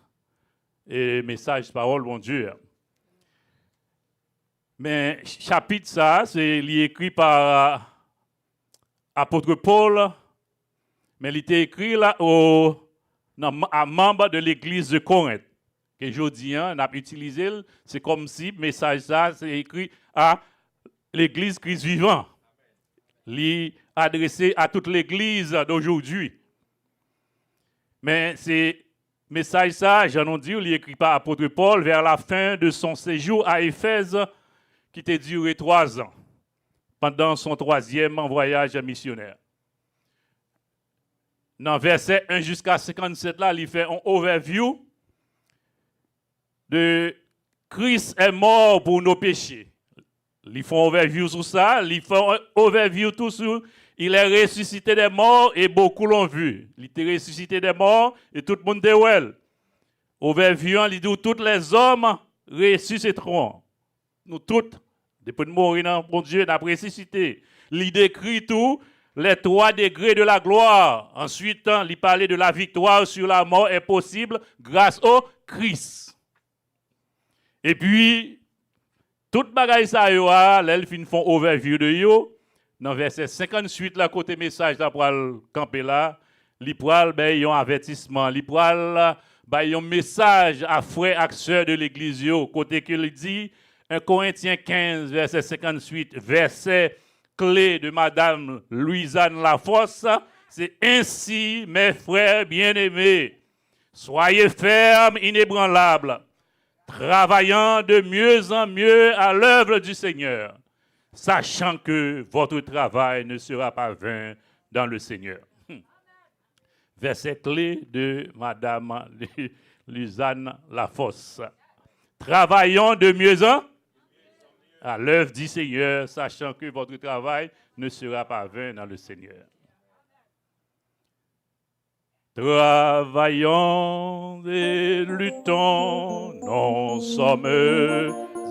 et message de parole, mon Dieu. Mais chapitre ça, c'est écrit par apôtre Paul, mais il était écrit là à membre de l'église de Corinthe. Que aujourd'hui, on a utilisé, c'est comme si le message ça, c'est écrit à l'église Christ vivant. Il est adressé à toute l'église d'aujourd'hui. Mais c'est message ça, j'en ai dit, il est écrit par apôtre Paul vers la fin de son séjour à Éphèse, qui a duré 3 ans, pendant son 3e voyage missionnaire. Dans verset 1 jusqu'à 57, là, il fait un overview de Christ est mort pour nos péchés. Ils font un overview sur ça, ils font un overview tout sur il est ressuscité des morts et beaucoup l'ont vu. Il est ressuscité des morts et tout le monde est well. Overview, il dit tous les hommes ressusciteront. Nous tous, depuis de mourir, bon Dieu, n'a ressuscité. Il décrit tout. Les 3 degrés de la gloire. Ensuite, il parlait de la victoire sur la mort est possible grâce au Christ. Et puis, toute bagaille ça yo l'elle fin font overview de yo dans verset 58 là côté message là pour camper là, li pral ben yon avertissement, li pral ben yon message à frères et sœurs de l'église yo côté qu'il dit 1 Corinthiens 15 verset 58 verset clé de Madame Louisanne Lafosse, c'est ainsi, mes frères bien-aimés, soyez fermes, inébranlables, travaillant de mieux en mieux à l'œuvre du Seigneur, sachant que votre travail ne sera pas vain dans le Seigneur. Verset clé de Madame Louisanne Lafosse. Travaillons de mieux en à l'œuvre du Seigneur, sachant que votre travail ne sera pas vain dans le Seigneur. Travaillons et luttons, nous sommes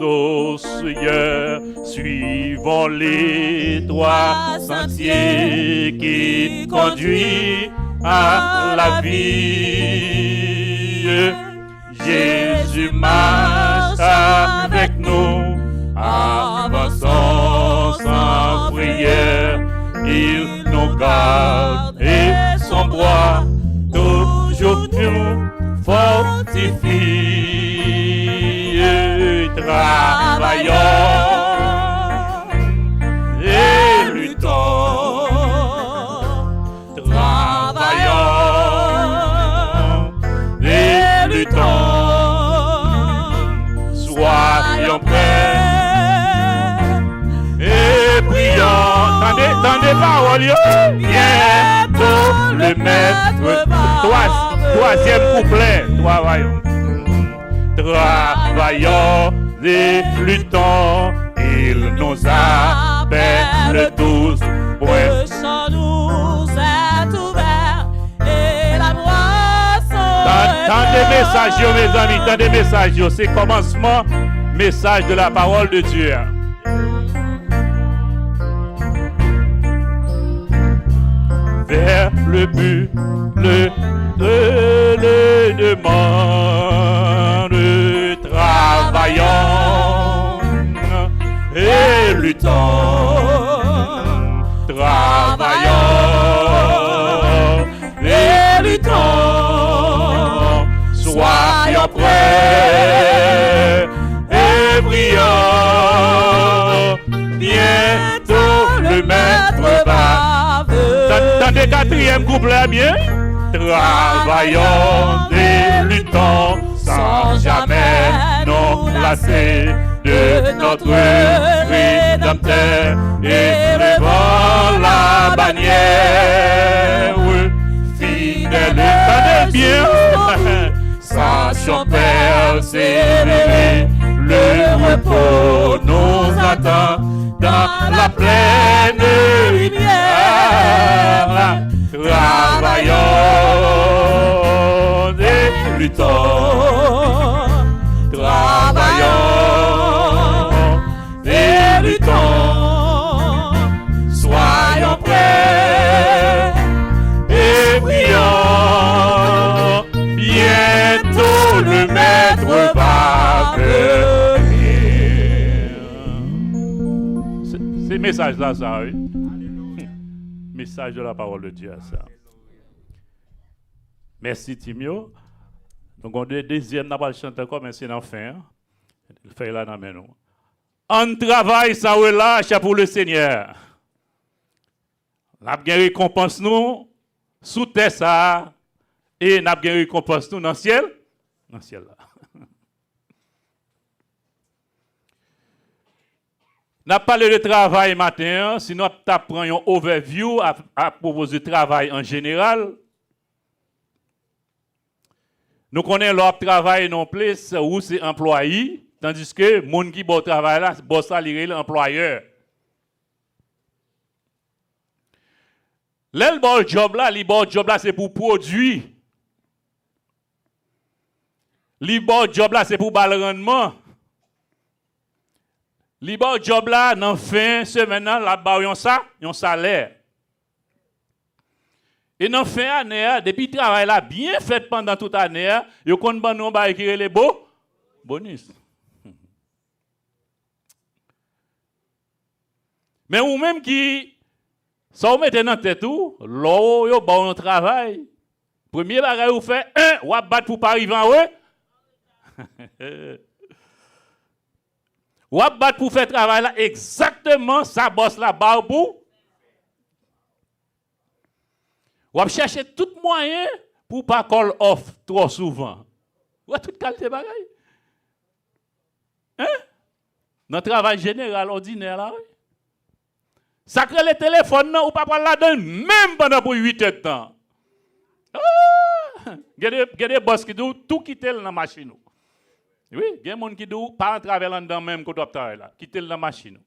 au Seigneur, suivons les 3 sentiers qui conduisent à la vie. Jésus marche avec nous. Avançons sans prière, il nous garde et son bras toujours nous fortifie. Travaillons et luttons, travaillons et luttons, soyons prêts. Tendez paroles, bientôt le maître, 3e couplet, travaillons et luttons, il nous appelle tous, le champ nous est ouvert et la moisson Tendez message, mes amis, tendez message, c'est commencement, message de la parole de Dieu. Vers le but, le demande, travaillons et luttons, travaillons et luttons, soyons prêts et brillons, bientôt le maître va. Tendez 4e couplet bien. Travaillons et luttons sans jamais nous lasser de notre Rédempteur et levant la bannière, fidèle persévérer. Le repos nous attend dans la pleine lumière. Travaillons et luttons. Travaillons et luttons. Soyons prêts et prions. Bientôt le maître va venir. C'est message là, ça, oui. Message de la parole de Dieu, ça. Merci, Timio. Donc, on est deuxième, n'a pas le chanter encore, mais c'est l'enfer. Le fait là dans nous. On travaille sans relâche pour le Seigneur. N'a bien récompense nous sous terre ça et n'a bien récompense nous dans le ciel. Dans le ciel là. N'a parlé de travail matin, sinon tu prends un overview à propos du travail en général. Nous connaissons l'autre travail non plus où c'est employé, tandis que les gens qui bon travail là, boss là, l'employeur. Le bon job là, c'est pour produire. Le bon job là, c'est pour bal rendement. Le bon job là, dans fin semaine là, ba yon salaire. Et dans fin année, depuis le travail là bien fait pendant toute l'année, yo kon ban nou ba écrire les beaux bonus. Mais ou même qui ça ou mette dans tête tout, l'eau yo bon travail. Premier bagay ou fait ou battre pour pas arriver en haut. Ou battre pour faire travail là exactement ça boss là ba pour. Ou chercher tout moyen pour pas call off trop souvent. Ou toute qualité bagay. Hein? Dans le travail général ordinaire là, oui. Sacré le téléphone ou pas parler là-dedans même pendant pour 8 heures de temps. Il y a des boss qui disent tout quitter dans la machine. Oui, il y a des gens qui disent pas travailler là-dedans même quand tu travailles là, quitter dans la machine.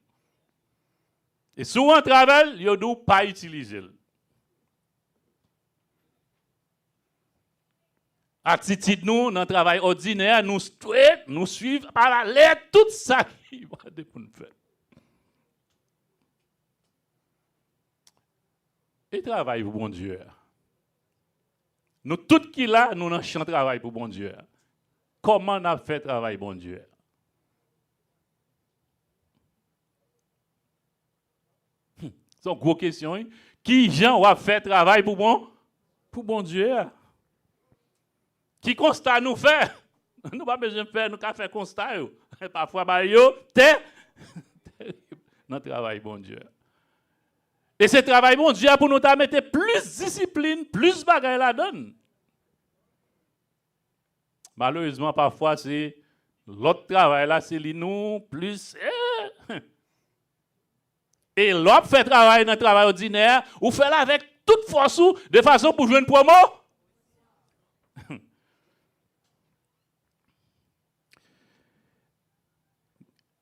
Et souvent travail, ils disent pas utiliser. Attitude nous dans le travail ordinaire, nous straight, nous suivons par la lettre tout ça qui va pour nous faire. Et travail pour bon Dieu. Nous tous qui là, nous n'avons pas travail pour bon Dieu. Comment on a fait travail bon Dieu? C'est une grosse question. Qui gens a fait travail pour bon Dieu? Qui constat nous fait? Nous pas besoin de faire, nous qu'à faire constat. Parfois, dans le travail bon Dieu. Et ce travail bon Dieu pour nous mettre plus discipline, plus bagaille là-dedans. Malheureusement, parfois, c'est l'autre travail là, c'est nous plus. Et l'autre fait travail dans le travail ordinaire, ou fait là avec toute force, de façon pour jouer une promo.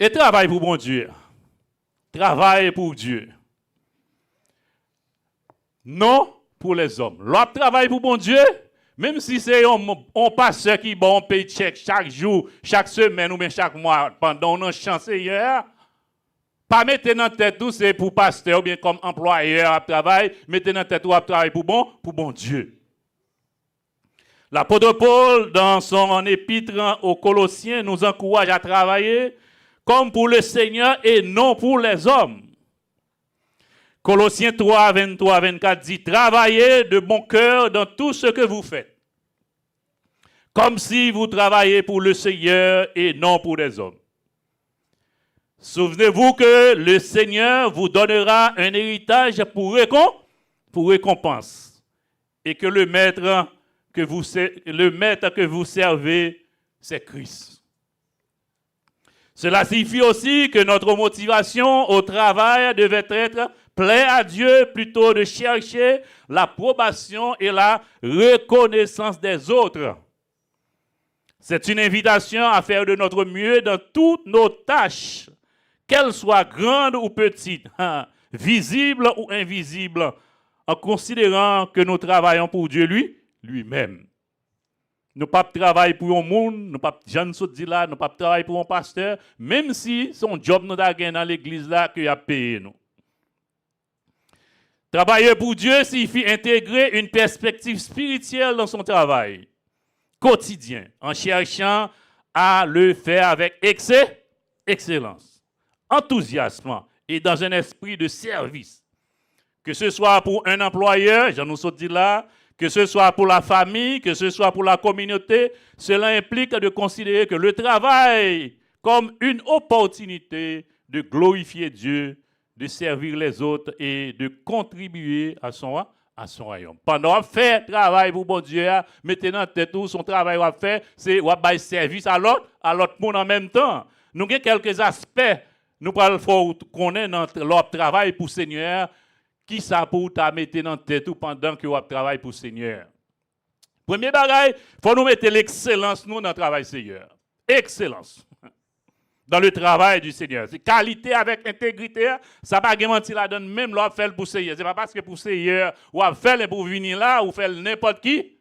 Et travail pour bon Dieu. Travail pour Dieu. Non pour les hommes. L'autre travail pour bon Dieu, même si c'est un pasteur qui bon paycheck chaque jour, chaque semaine ou bien chaque mois, pendant une chance hier, pas mettre dans la tête tout, c'est pour pasteur ou bien comme employeur à travail, mettez dans la tête tout à travail pour bon Dieu. L'apôtre Paul, dans son épître aux Colossiens, nous encourage à travailler comme pour le Seigneur et non pour les hommes. Colossiens 3, 23, 24 dit « Travaillez de bon cœur dans tout ce que vous faites, comme si vous travailliez pour le Seigneur et non pour les hommes. Souvenez-vous que le Seigneur vous donnera un héritage pour récompense et que le maître que vous servez, c'est Christ. Cela signifie aussi que notre motivation au travail devait être plaire à Dieu plutôt de chercher l'approbation et la reconnaissance des autres. C'est une invitation à faire de notre mieux dans toutes nos tâches, qu'elles soient grandes ou petites, visibles ou invisibles, en considérant que nous travaillons pour Dieu lui-même. Nous ne pas travailler pour un monde, nous ne pas Jean dit là, nous pas travailler pour un pasteur, même si son job nous a gagné dans l'église là qu'il a payé nous. Travailler pour Dieu signifie intégrer une perspective spirituelle dans son travail quotidien, en cherchant à le faire avec excellence, enthousiasme et dans un esprit de service. Que ce soit pour un employeur, j'en nous dit là, que ce soit pour la famille, que ce soit pour la communauté, cela implique de considérer que le travail comme une opportunité de glorifier Dieu, de servir les autres et de contribuer à son royaume. Pendant qu'on fait travail pour bon Dieu, mettez dans tête tout son travail qu'on fait, c'est qu'on faire service à l'autre monde en même temps. Nous avons quelques aspects, nous faut connaître notre travail pour le Seigneur. Qui ça pour ta mettre dans tête tout pendant que vous travaillez pour le Seigneur? Premier bagage, il faut nous mettre l'excellence nous dans le travail Seigneur. Excellence. Dans le travail du Seigneur. C'est qualité avec intégrité. Ça pas mentir la donne même l'on fait pour le Seigneur. C'est pas parce que pour le Seigneur ou a fait pour venir là ou faire n'importe qui.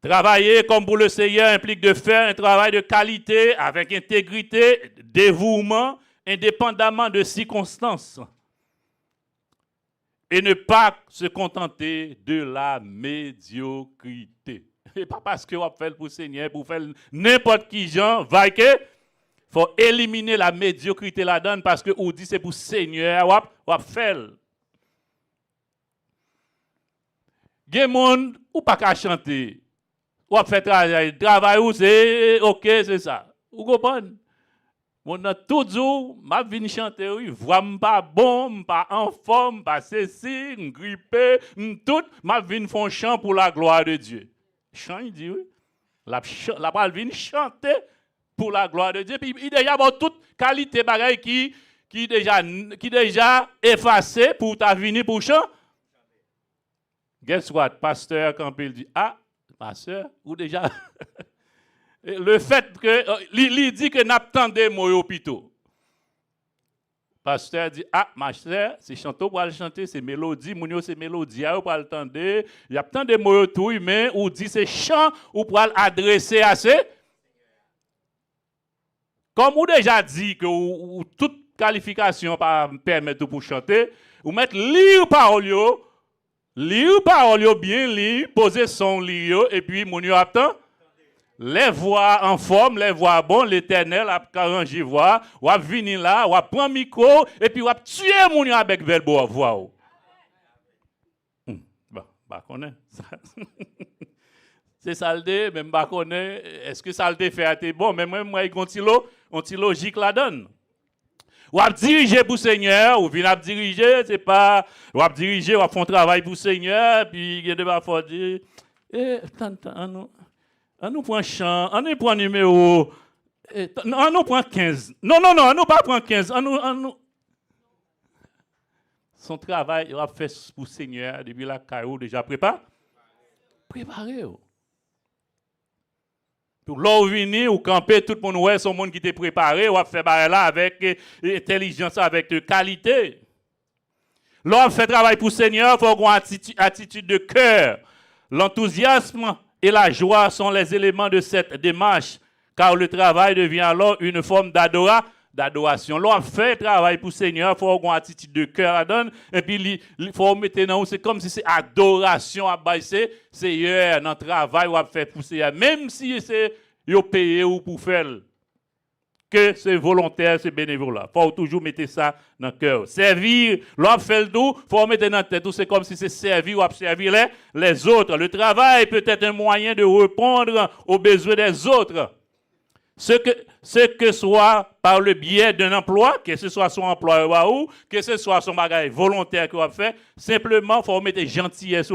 Travailler comme pour le Seigneur implique de faire un travail de qualité avec intégrité, dévouement, indépendamment de circonstances, et ne pas se contenter de la médiocrité. Et pas parce que vous faites pour le Seigneur, pour faire n'importe qui gens, il faut éliminer la médiocrité là-dedans parce que vous dit c'est pour le Seigneur, vous faites. Il y a des gens qui pas qu'à chanter, vous faites travail, c'est OK, c'est ça. Vous comprenez? Mon tout jour, m'a vinn chanter, voix pas bon, pas en forme, pas ceci, grippé, tout, m'a vinn font chant pour la gloire de Dieu. Chant, il dit oui. La vinn chanter pour la gloire de Dieu. Puis il déjà bon toute qualité bagaille qui déjà effacé pour ta venir pour chant. Guess what, pasteur quand il dit pasteur ou déjà le fait que il dit que n'attendez moi hôpitaux. Pasteur dit ma sœur, c'est chanteau pour aller chanter, c'est mélodie, mounio c'est mélodie, pour aller entendre. Il y a tant de mots tout mais ou dit c'est chant ou pour adresser à ces. Comme vous déjà dit que toute qualification pas permettre pour chanter, ou mettre lire parole bien lire, poser son lire et puis mounio attend. Les voix en forme, les voix bonnes, l'Éternel a arrangé voix, ou a venir là, ou a prendre micro, et puis ou a tuer mon avec belle voix. Connaît. C'est saleté, même pas connaît. Est-ce que saleté fait bon, mais moi, il continue logique là-dedans. Ou a diriger pour le Seigneur, ou vient à diriger, c'est pas, ou a diriger, ou a faire un travail pour le Seigneur, puis il y a des fois dire, on nous prend chant, on nous prend numéro, on nous prend 15. Non, on nous pas prend 15. On nous... Son travail, il a fait pour le Seigneur depuis la caillou déjà préparé. Pour l'eau venir ou camper, tout le monde, son monde qui était préparé, ou a fait là avec intelligence, avec qualité. L'homme fait travail pour le Seigneur, il faut avoir une attitude de cœur. L'enthousiasme et la joie sont les éléments de cette démarche, car le travail devient alors une forme d'adoration. L'on fait travail pour le Seigneur, il faut avoir une attitude de cœur à donner, et puis il faut mettre dans c'est comme si c'est adoration à baisser, Seigneur, dans le travail ou à faire pour Seigneur, même si c'est payé ou pour faire. Que c'est volontaire, c'est bénévole. Il faut toujours mettre ça dans le cœur. Servir, l'on fait le tout, il faut mettre dans la tête. C'est comme si c'est servir ou servir les autres. Le travail peut être un moyen de répondre aux besoins des autres. Ce que soit par le biais d'un emploi, que ce soit son emploi ou que ce soit son bagage volontaire qu'il a fait, simplement, il faut mettre gentillesse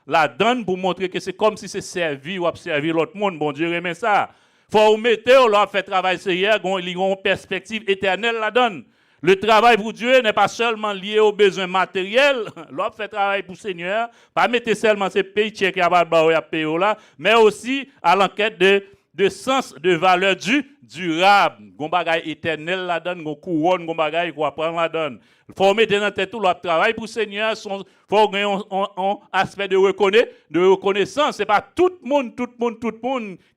la donne pour montrer que c'est comme si c'est servir ou servir l'autre monde. Bon Dieu remet ça. Faut mettre, on leur fait travail sérieux, ils ont une perspective éternelle la donne. Le travail pour Dieu n'est pas seulement lié aux besoins matériels. L'homme fait travail pour le Seigneur, pas mettre seulement ses paychecks qui a payé là, mais aussi à l'enquête de sens, de valeur durable. Gon bagay éternel la donne, gon couronne, gon bagay qu'on prendre la donne. Faut mettre dans tête tout le travail pour le Seigneur, faut gagner un aspect de reconnaissance. C'est pas tout le monde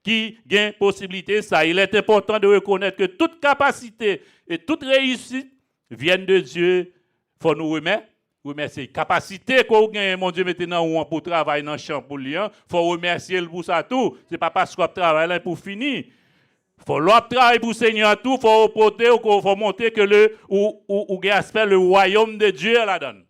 qui gagne possibilité ça. Il est important de reconnaître que toute capacité et toute réussite viennent de Dieu. Faut nous remercier. Capacité qu'on gagne, mon Dieu, maintenant pour travailler dans le champ pour lui, faut remercier pour ça tout. C'est pas parce qu'on travaille là pour finir. Faut l'autre travail pour le Seigneur tout, faut montrer que ou aspect le royaume de Dieu la donne.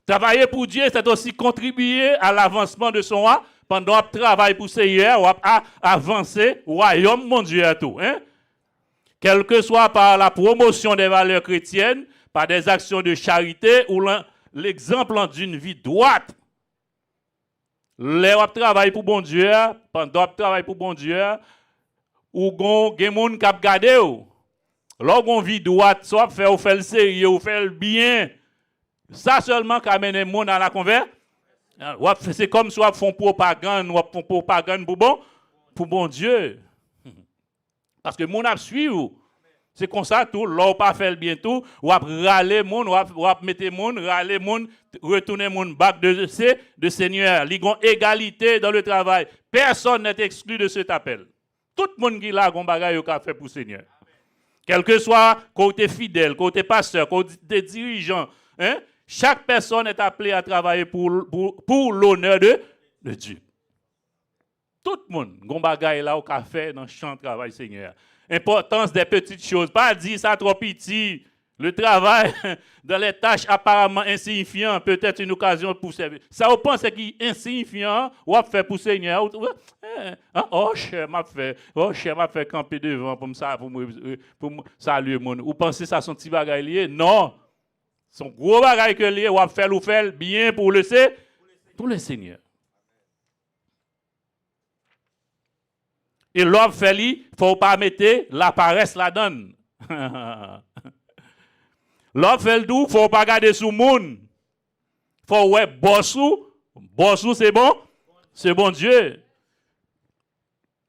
Travailler pour Dieu, c'est aussi contribuer à l'avancement de son roi. Pendant qu'on travaille pour le Seigneur, on va avancer le royaume mon Dieu à tout. Hein? Quel que soit par la promotion des valeurs chrétiennes, par des actions de charité ou l'exemple d'une vie droite. Les travail pour bon Dieu, pendant qu'on travaille pour bon Dieu, ou gon gen moun k'ap gade ou. Lorsqu'on vit droite, soit fait ou fait le sérieux ou fait le bien. Ça seulement qui amène moun à la conversion. C'est comme si on font propagande pour bon Dieu. Parce que moun ap suivre. C'est comme ça tout, l'on pas fait le bien tout, ou ap râler moun, ou ap mettre moun, râler moun, retourner moun bac de Seigneur. Li gon égalité dans le travail. Personne n'est exclu de cet appel. Tout le monde qui a un bagage qu'a fait pour le Seigneur. Quel que soit côté fidèle, côté pasteur, côté dirigeant, hein, chaque personne est appelée à travailler pour l'honneur de Dieu. Tout le monde a un bagage là qu'a fait dans le champ de travail Seigneur. Importance des petites choses. Pas dire ça trop petit. Le travail dans les tâches apparemment insignifiantes, peut-être une occasion pour servir. Ça, on pense qu'il est insignifiant, ou a fait pour Seigneur. Oh, cher m'a fait camper devant pour me saluer mon. Ou pensez que ça son petit bagage lié? Non. Son gros bagage que lié, ou a fait bien pour le Seigneur. Et l'homme fait il faut pas mettre la paresse la donne. L'homme fait le doux, faut pas garder sous moun. Faut ouais bossou c'est bon Dieu.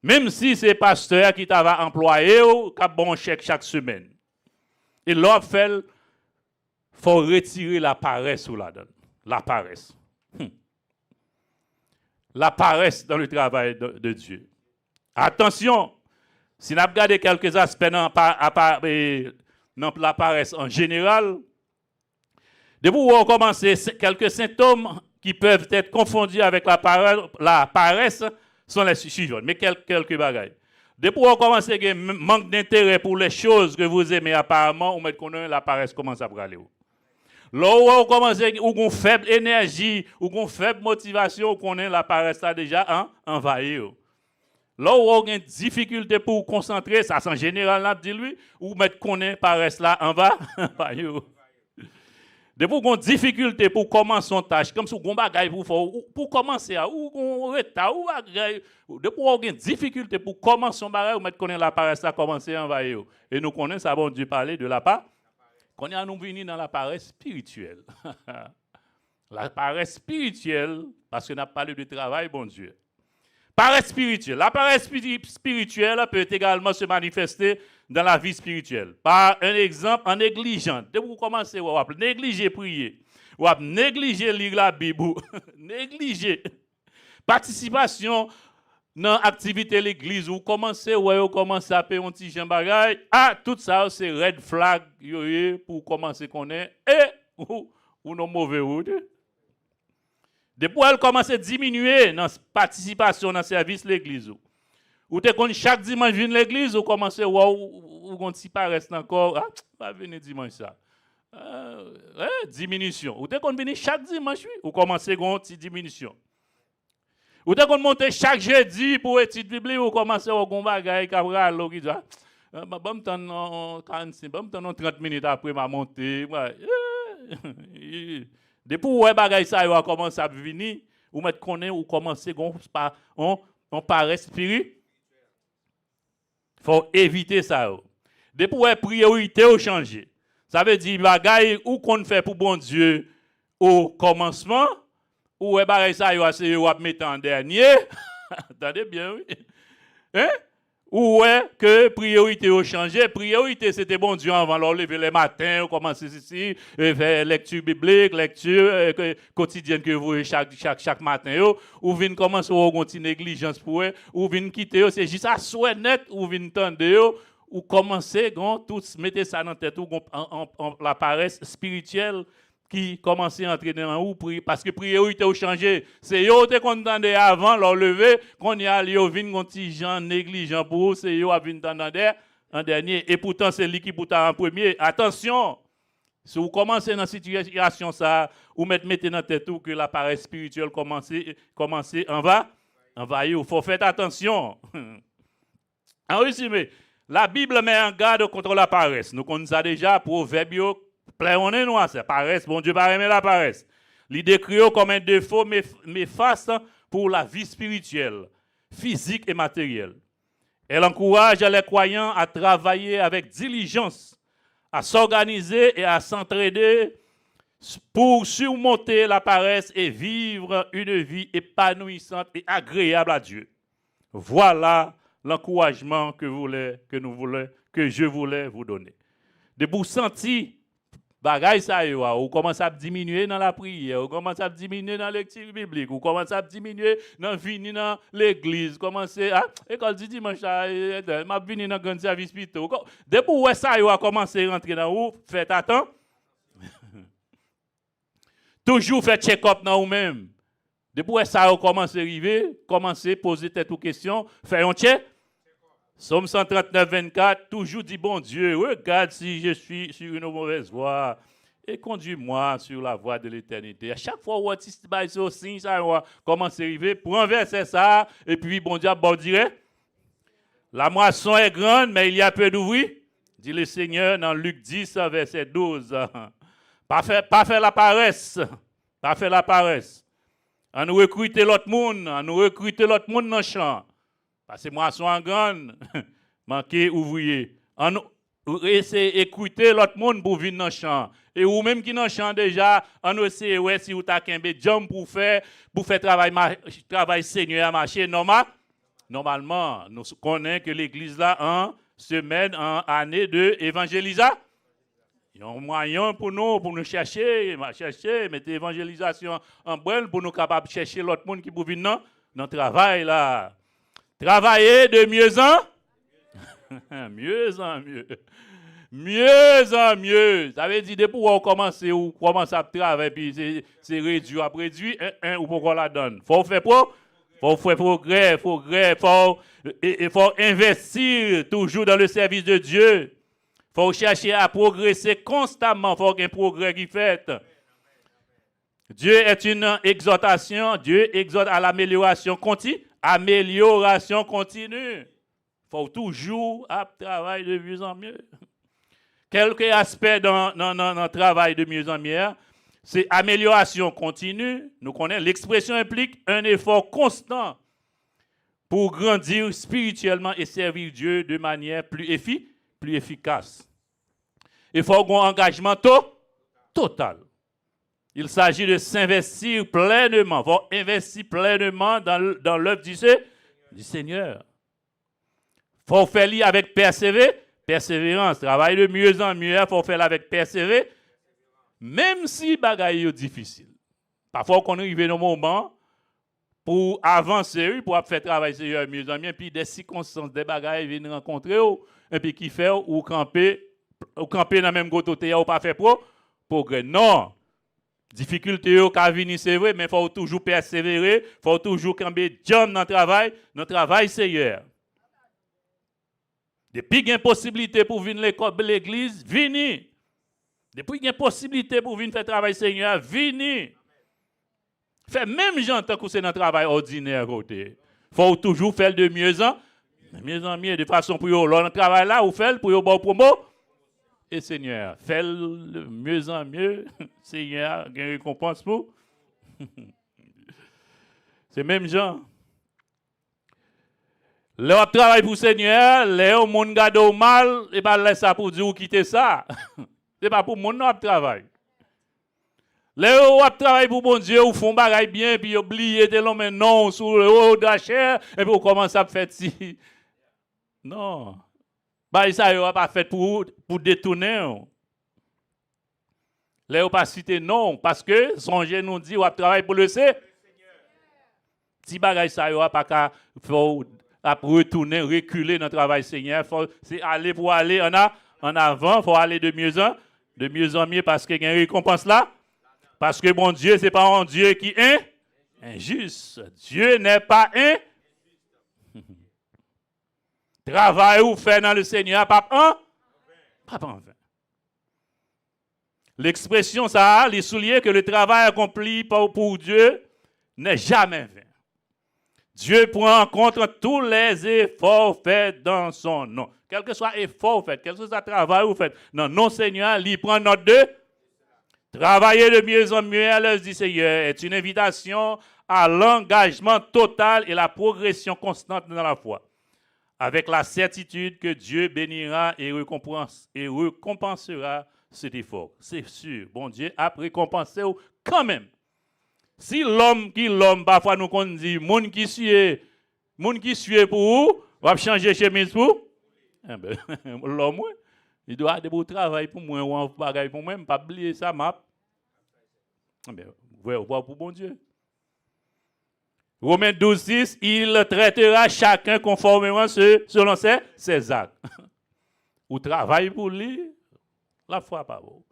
Même si c'est pasteur qui t'a employé ou qui a bon chèque chaque semaine. Et l'homme fait faut retirer la paresse sous la donne. La paresse. La paresse dans le travail de Dieu. Attention, si nous regardons quelques aspects dans la paresse en général, depuis où on commence, quelques symptômes qui peuvent être confondus avec la paresse sont les suivants. Mais quelques bagailles. Depuis où on commence à manque d'intérêt pour les choses que vous aimez apparemment, on met qu'on la paresse commence à braler. Là où on commence à une faible énergie, ou une faible motivation, qu'on a la paresse là déjà envahi. Là où on a une difficulté pour concentrer, ça c'est en général, là, dit lui, ou mettre qu'on est paresse là en bas. Depuis qu'on a une difficulté pour commencer son tâche, comme si on a bagaille pour commencer, ou on retard, ou bagaille. Depuis qu'on a une difficulté pour commencer son bagage, ou mettre qu'on est la paresse là, commencer à envahir. Et nous connaissons, ça bon Dieu parler de la part, qu'on est à nous venir dans la paresse spirituelle. La paresse spirituelle, parce qu'on a parlé de travail, bon Dieu. Paresse spirituelle. La paresse spirituelle peut également se manifester dans la vie spirituelle. Par un exemple, en négligeant. Dès que vous commencez à négliger prier, ou à négliger lire la Bible, négliger participation dans l'activité de l'église, ou commencez à payer un petit jambagay, tout ça, c'est red flag pour commencer à connaître, ou non mauvais route. Depuis elle commence à diminuer dans la participation dans le service de l'église. Ou chaque dimanche vient l'église, ou commence à ou si pas reste encore, va venir dimanche ça. Diminution. Ou qu'on vient chaque dimanche, ou commence à une petite diminution. Ou qu'on monte chaque jeudi pour étude biblique, ou commence à un bagage cabral qui dit bon temps 45, bon temps 30 minutes après ma montée. Depuis où bagay ça a commencé à venir, ou mettre connaît ou commencer on paraît spirituel. Faut éviter ça. Depuis où priorité ont changé. Ça veut dire bagaille ou qu'on fait pour bon Dieu au commencement ou bagaille ça yo c'est yo mettre en dernier. Attendez bien oui. Hein? Ou que priorité a changé, priorité c'était bon Dieu avant leur lever le matin, commencer ici, faire lecture biblique, lecture quotidienne que vous chaque matin yo, ou vinn commencer à une négligence pour eux, ou vinn quitter yo, c'est juste à souhait net ou vinn tendre yo, ou commencer tous mettez ça dans tête ou la paresse spirituelle qui commençait à entrer dans ou parce que priorité a changé. C'est eux qui contendaient avant leur lever, qu'on y a yo vinn contingent négligent pour c'est eux a vinn en dernier et pourtant c'est lui qui pourtant en premier. Attention, si vous commencez dans cette situation ça, ou mettez dans tête tout que la paresse spirituelle commencer en va, il faut faire attention. En résumé, la Bible met en garde contre la paresse. Nous connaissons ça déjà, Proverbe on est noir, c'est paresse, bon Dieu pas aimer la paresse. Il décrit comme un défaut néfaste pour la vie spirituelle, physique et matérielle. Elle encourage les croyants à travailler avec diligence, à s'organiser et à s'entraider pour surmonter la paresse et vivre une vie épanouissante et agréable à Dieu. Voilà l'encouragement que je voulais vous donner. De vous sentir bagay ça yo, ou commence à diminuer dans la prière, ou commence à diminuer dans la lecture biblique, ou commence à diminuer dans venir dans l'église, commencer à école du dimanche m'a venir dans grand service plutôt. Depuis où ça yo a commencé à rentrer dans où, faites attention. Toujours faire check-up dans vous-même. Depuis où ça a commencé à arriver, commencer à poser tête aux questions, faire un check. Somme 139, 24, toujours dit, bon Dieu, regarde si je suis sur une mauvaise voie et conduis-moi sur la voie de l'éternité. À chaque fois où tu as ce signe, ça va commencer à arriver, pour renverser ça, et puis bon Dieu, bon dirait, la moisson est grande, mais il y a peu d'ouvriers, dit le Seigneur dans Luc 10, verset 12. Pas faire la paresse, pas faire la paresse. On nous recruter l'autre monde, dans le champ. Parce que moi, je suis en grande, manqué ouvrier. On essaie d'écouter l'autre monde pour venir dans le champ. Et ou même qui dans le champ déjà, on essaie si vous avez un job pour faire travail Seigneur à marcher normalement, nous connaissons que l'église là en semaine, en année de évangélisation. Il y a un moyen pour nous chercher, mettre l'évangélisation en brûle pour nous capables de chercher l'autre monde qui peut venir dans le travail là. Travailler de mieux en mieux. Mieux en mieux. Ça veut dire, depuis qu'on commence à travailler, puis c'est réduit après réduit, ou pourquoi la donne. Faut faire progrès, il faut investir toujours dans le service de Dieu. Il faut chercher à progresser constamment, il faut qu'il y ait un progrès qui fait. Dieu est une exhortation, Dieu exhorte à l'amélioration continue. Amélioration continue. Il faut toujours travailler de mieux en mieux. Quelques aspects dans le travail de mieux en mieux, c'est amélioration continue. Nous connaissons, l'expression implique un effort constant pour grandir spirituellement et servir Dieu de manière plus efficace. Il faut un engagement total. Il s'agit de s'investir pleinement. Il faut investir pleinement dans l'œuvre du Seigneur. Il faut faire l'y avec persévérance. Travailler de mieux en mieux, il faut faire avec persévérance. Même si bagaille est difficile. Parfois, on arrive dans un moment pour avancer, pour faire travailler Seigneur mieux en mieux, puis des circonstances, des bagailles viennent rencontrer, et puis qui fait ou camper dans le même côté, ou pas faire progrès. Non. Difficulté au cas venir c'est vrai mais il faut toujours persévérer, il faut toujours camper jam dans le travail Seigneur. Depuis qu'il y a une possibilité pour venir l'église, venez. Depuis qu'il y a une possibilité pour venir faire travail Seigneur, venez. Fait même gens tant que c'est dans le travail ordinaire côté. Il faut toujours faire de mieux en mieux de façon pour le travail là ou faire pour bon promo. Et Seigneur, fais le mieux en mieux. Seigneur, il y a une récompense pour. C'est même gens. Leur travail pour Seigneur, les gens garde au mal, et bien laisse ça pour dire ou quitter ça. C'est pas pour mon nom travail. Là, on travaille pour bon Dieu, ou font bagaille bien, puis oubliez de l'homme non sous le haut de la chair, et puis on commence à faire ci. Non. Bah, ça n'est pas fait pour détourner. Là, on pas citer non, parce que songez nous dit, on travaille pour le Seigneur. Si bagaille ça n'est pas qu'à retourner, reculer dans le travail Seigneur, c'est aller pour aller en avant, il faut aller de mieux en mieux, parce qu'il y a une récompense là. Parce que bon Dieu, ce n'est pas un Dieu qui est injuste. Dieu n'est pas injuste. Travail ou fait dans le Seigneur, pas en vain. L'expression ça, les souliers que le travail accompli pour Dieu n'est jamais vain. Dieu prend en compte tous les efforts faits dans son nom. Quel que soit l'effort fait, quel que soit le travail ou fait, non, non Seigneur, il prend note de travailler de mieux en mieux à l'œuvre du Seigneur est une invitation à l'engagement total et la progression constante dans la foi, avec la certitude que Dieu bénira et récompensera cet effort. C'est sûr, bon Dieu a récompensé quand même. Si l'homme, parfois nous on dit, moun qui suit pour vous, va changer chemise pour l'homme, il doit avoir des travail pour moi, ou un bagage pour moi, je ne pas oublier ça, map. Vous voir pour bon Dieu. Romains 12, 6, il traitera chacun conformément selon ses actes. Ou travaille pour lui, la foi pas bon.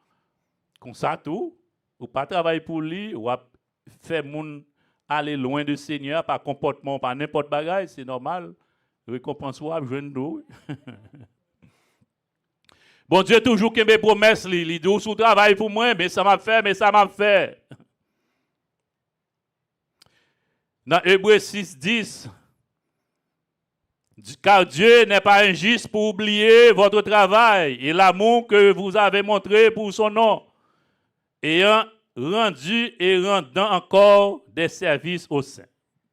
Comme ça tout, ou pas travailler pour lui, ou faire moun aller loin du Seigneur par comportement, par n'importe bagage, c'est normal. Récompense ou jeune d'eau. Bon Dieu toujours que mes promesses, il dit sous travail pour moi, mais ça m'a fait. Dans Hébreux 6, 10, car Dieu n'est pas injuste pour oublier votre travail et l'amour que vous avez montré pour son nom, ayant rendu et rendant encore des services aux saints.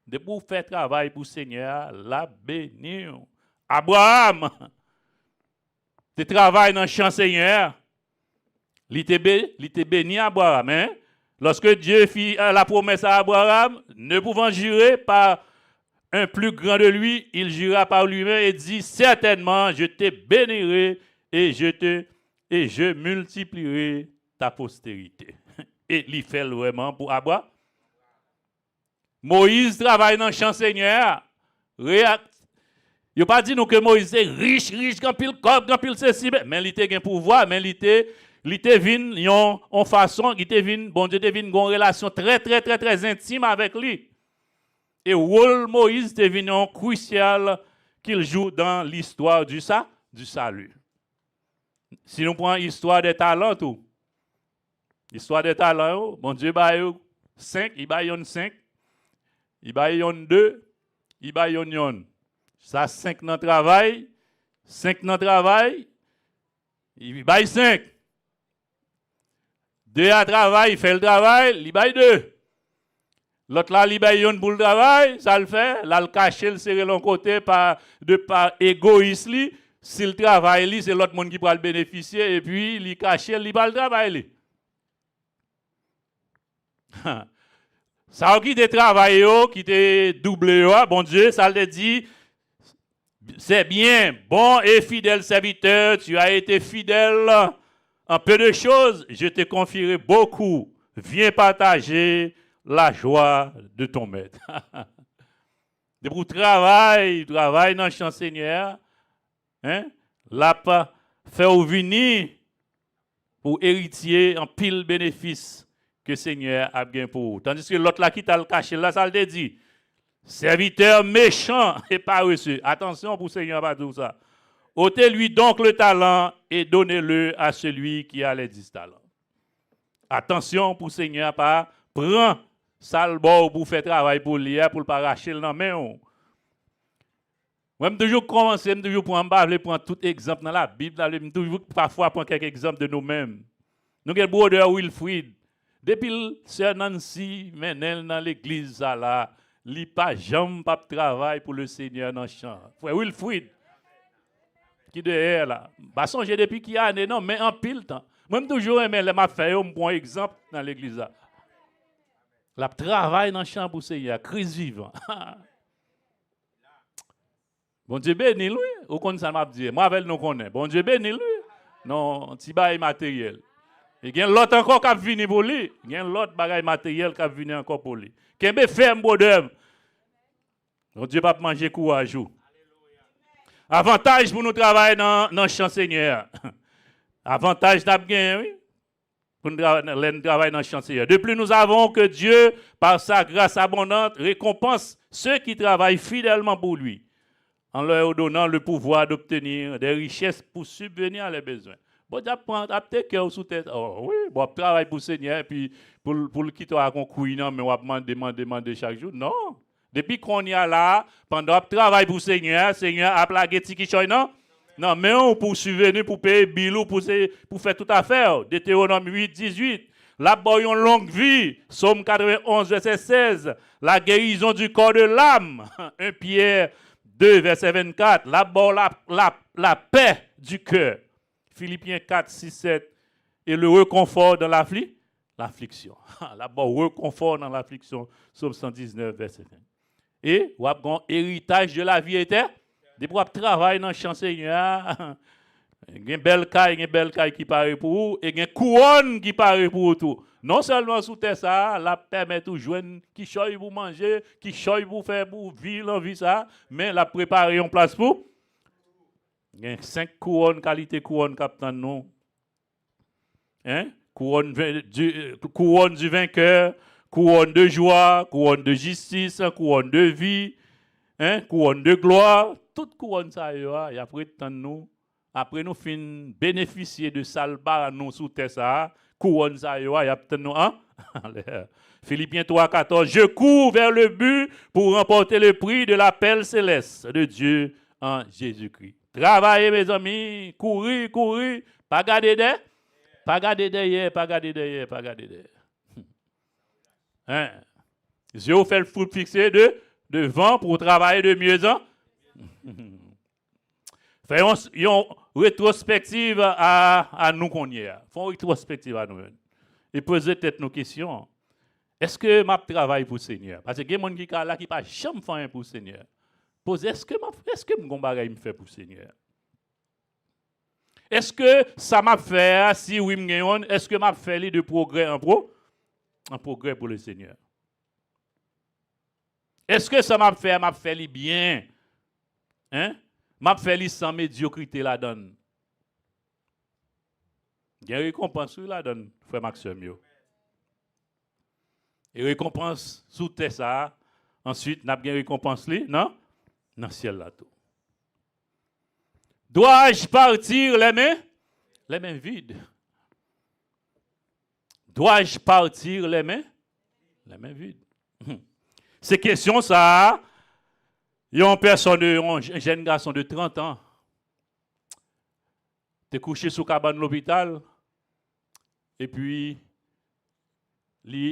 De pour faire travail pour le Seigneur, la bénir. Abraham, tu travailles dans le champ Seigneur, il était béni Abraham. Hein? Lorsque Dieu fit la promesse à Abraham, ne pouvant jurer par un plus grand de lui, il jura par lui-même et dit, certainement, je te bénirai et je multiplierai ta postérité. Et il fait vraiment pour Abraham. Moïse travaille dans le champ Seigneur. Il n'a pas dit nous que Moïse est riche, quand pile corps, quand pile ceci, mais il était un pouvoir, mais il était venu en façon, il était venu, bon Dieu était venu une relation très intime avec lui. Et rôle Moïse était venu en crucial qu'il joue dans l'histoire du salut. Si nous prenons l'histoire des talents, tout. L'histoire des talents, bon Dieu, il 5, il baille 5. Il baille 2, il baille 1. Ça 5 dans le travail, il baille 5. 2 à travail, il fait le travail, il baille 2. L'autre là, il baille 1 pour le travail, ça le fait. Là, le cacher, le serrer l'un côté par égoïsme. Si le travail, c'est l'autre monde qui va le bénéficier, et puis il cache, il va le travail. Ça qui te travaille, qui te doublé, bon Dieu, ça le dit, c'est bien, bon et fidèle serviteur, tu as été fidèle en peu de choses, je te confierai beaucoup. Viens partager la joie de ton maître. De pour travail dans le champ Seigneur, hein, là pas faire venir pour héritier en pile bénéfice que le Seigneur a bien pour vous. Tandis que l'autre là qui t'a le caché, là, ça le dit. Serviteur méchant et paresseux. Attention pour le Seigneur, pas tout ça. ôtez-lui donc le talent et donnez-le à celui qui a les 10 talents. Attention pour le Seigneur, pas prends ça le bord pour faire travail pour lui, pour ne pas arracher le nom. Moi, je toujours commencer, toujours prendre tout exemple dans la Bible, je toujours parfois prendre quelques exemples de nous-mêmes. Nous avons le brother Wilfried. Depuis le sœur Nancy Menel dans l'église, là, il n'a pas jamais pas de travail pour le Seigneur dans le champ. Frère Wilfried, qui derrière là. Pas songer depuis qu'il y a année, non, mais en pile temps. Moi, toujours aimé les m'a fait un bon exemple dans l'église. La travail dans le champ pour Seigneur, crise vivant. Bon Dieu béni lui, ou qu'on ça m'a dit. Moi avec nous connaît. Bon Dieu béni lui. Non, petit bail matériel. Et il y a l'autre encore qui a venu pour lui. Il y a l'autre bagaille matériel qui a venu encore pour lui. Qu'est-ce que ferme bonhomme? Bon Dieu pas manger courage. Avantage pour nous travailler dans le champ Seigneur. Avantage d'ab gain, oui. Pour nous travailler dans le champ Seigneur. De plus, nous avons que Dieu, par sa grâce abondante, récompense ceux qui travaillent fidèlement pour lui, en leur donnant le pouvoir d'obtenir des richesses pour subvenir à leurs besoins. Bon, d'apprendre à tes cœurs sous tête. Oh oui, bon, travail pour le Seigneur, puis pour le quitter à concourir, non, mais on va demander chaque jour. Non. Depuis qu'on y a là, pendant le travail pour le Seigneur a plagué Tikichoy, non? Non, mais on pour subvenir, pour payer bilou, pour faire toute affaire. Deutéronome 8, 18. La une longue vie. Psaume 91, verset 16. La guérison du corps de l'âme. 1 Pierre 2, verset 24. La paix du cœur. Philippiens 4, 6, 7. Et le réconfort dans l'affliction. Là-bas, réconfort dans l'affliction. Psaume 119, verset 5. Et, ou un héritage de la vie éternelle. Depuis qu'on travaille dans le champ Seigneur, il y a une belle caille qui paraît pour vous, et il y a une couronne qui paraît pour vous tout. Non seulement sous terre ça, la permet de jouer, qui choisit pour manger, qui choisit pour faire pour vivre l'envie ça, mais la préparer en place pour. Il y a 5 couronnes, qualité couronne capitaine nous. Hein? Couronne du vainqueur, couronne de joie, couronne de justice, couronne de vie, hein? Couronne de gloire. Toute couronne ça y a, et après nous fin bénéficier de salba nous sous terre ça, couronne ça y a nous hein. Philippiens 3, 14, je cours vers le but pour remporter le prix de l'appel céleste de Dieu en Jésus-Christ. Travaillez mes amis, courir, pas garder derrière. Hein? Dieu fait le foot fixé devant pour travailler de mieux en. Faisons une rétrospective à nous qu'on y a. Faisons une rétrospective à nous. Et poser peut-être nos questions. Est-ce que je travaille pour le Seigneur? Parce que il y a des gens qui sont là qui ne pas jamais faire pour le Seigneur. Posez, est-ce que mon bagage me fait pour le Seigneur? Est-ce que ça m'a fait, si oui, est-ce que m'a fait de progrès en progrès pour le Seigneur? Est-ce que ça m'a fait bien? Hein? M'a fait sans médiocrité la donne. Il y a une récompense la donne, frère Maxime. Et récompense sous terre ça. Ensuite, n'a bien récompense li, non? Dans le ciel là tout. Dois-je partir les mains vides? Dois-je partir les mains vides? Ces questions ça. Il y a un jeune garçon de 30 ans. Tu es couché sous cabane de l'hôpital. Et puis,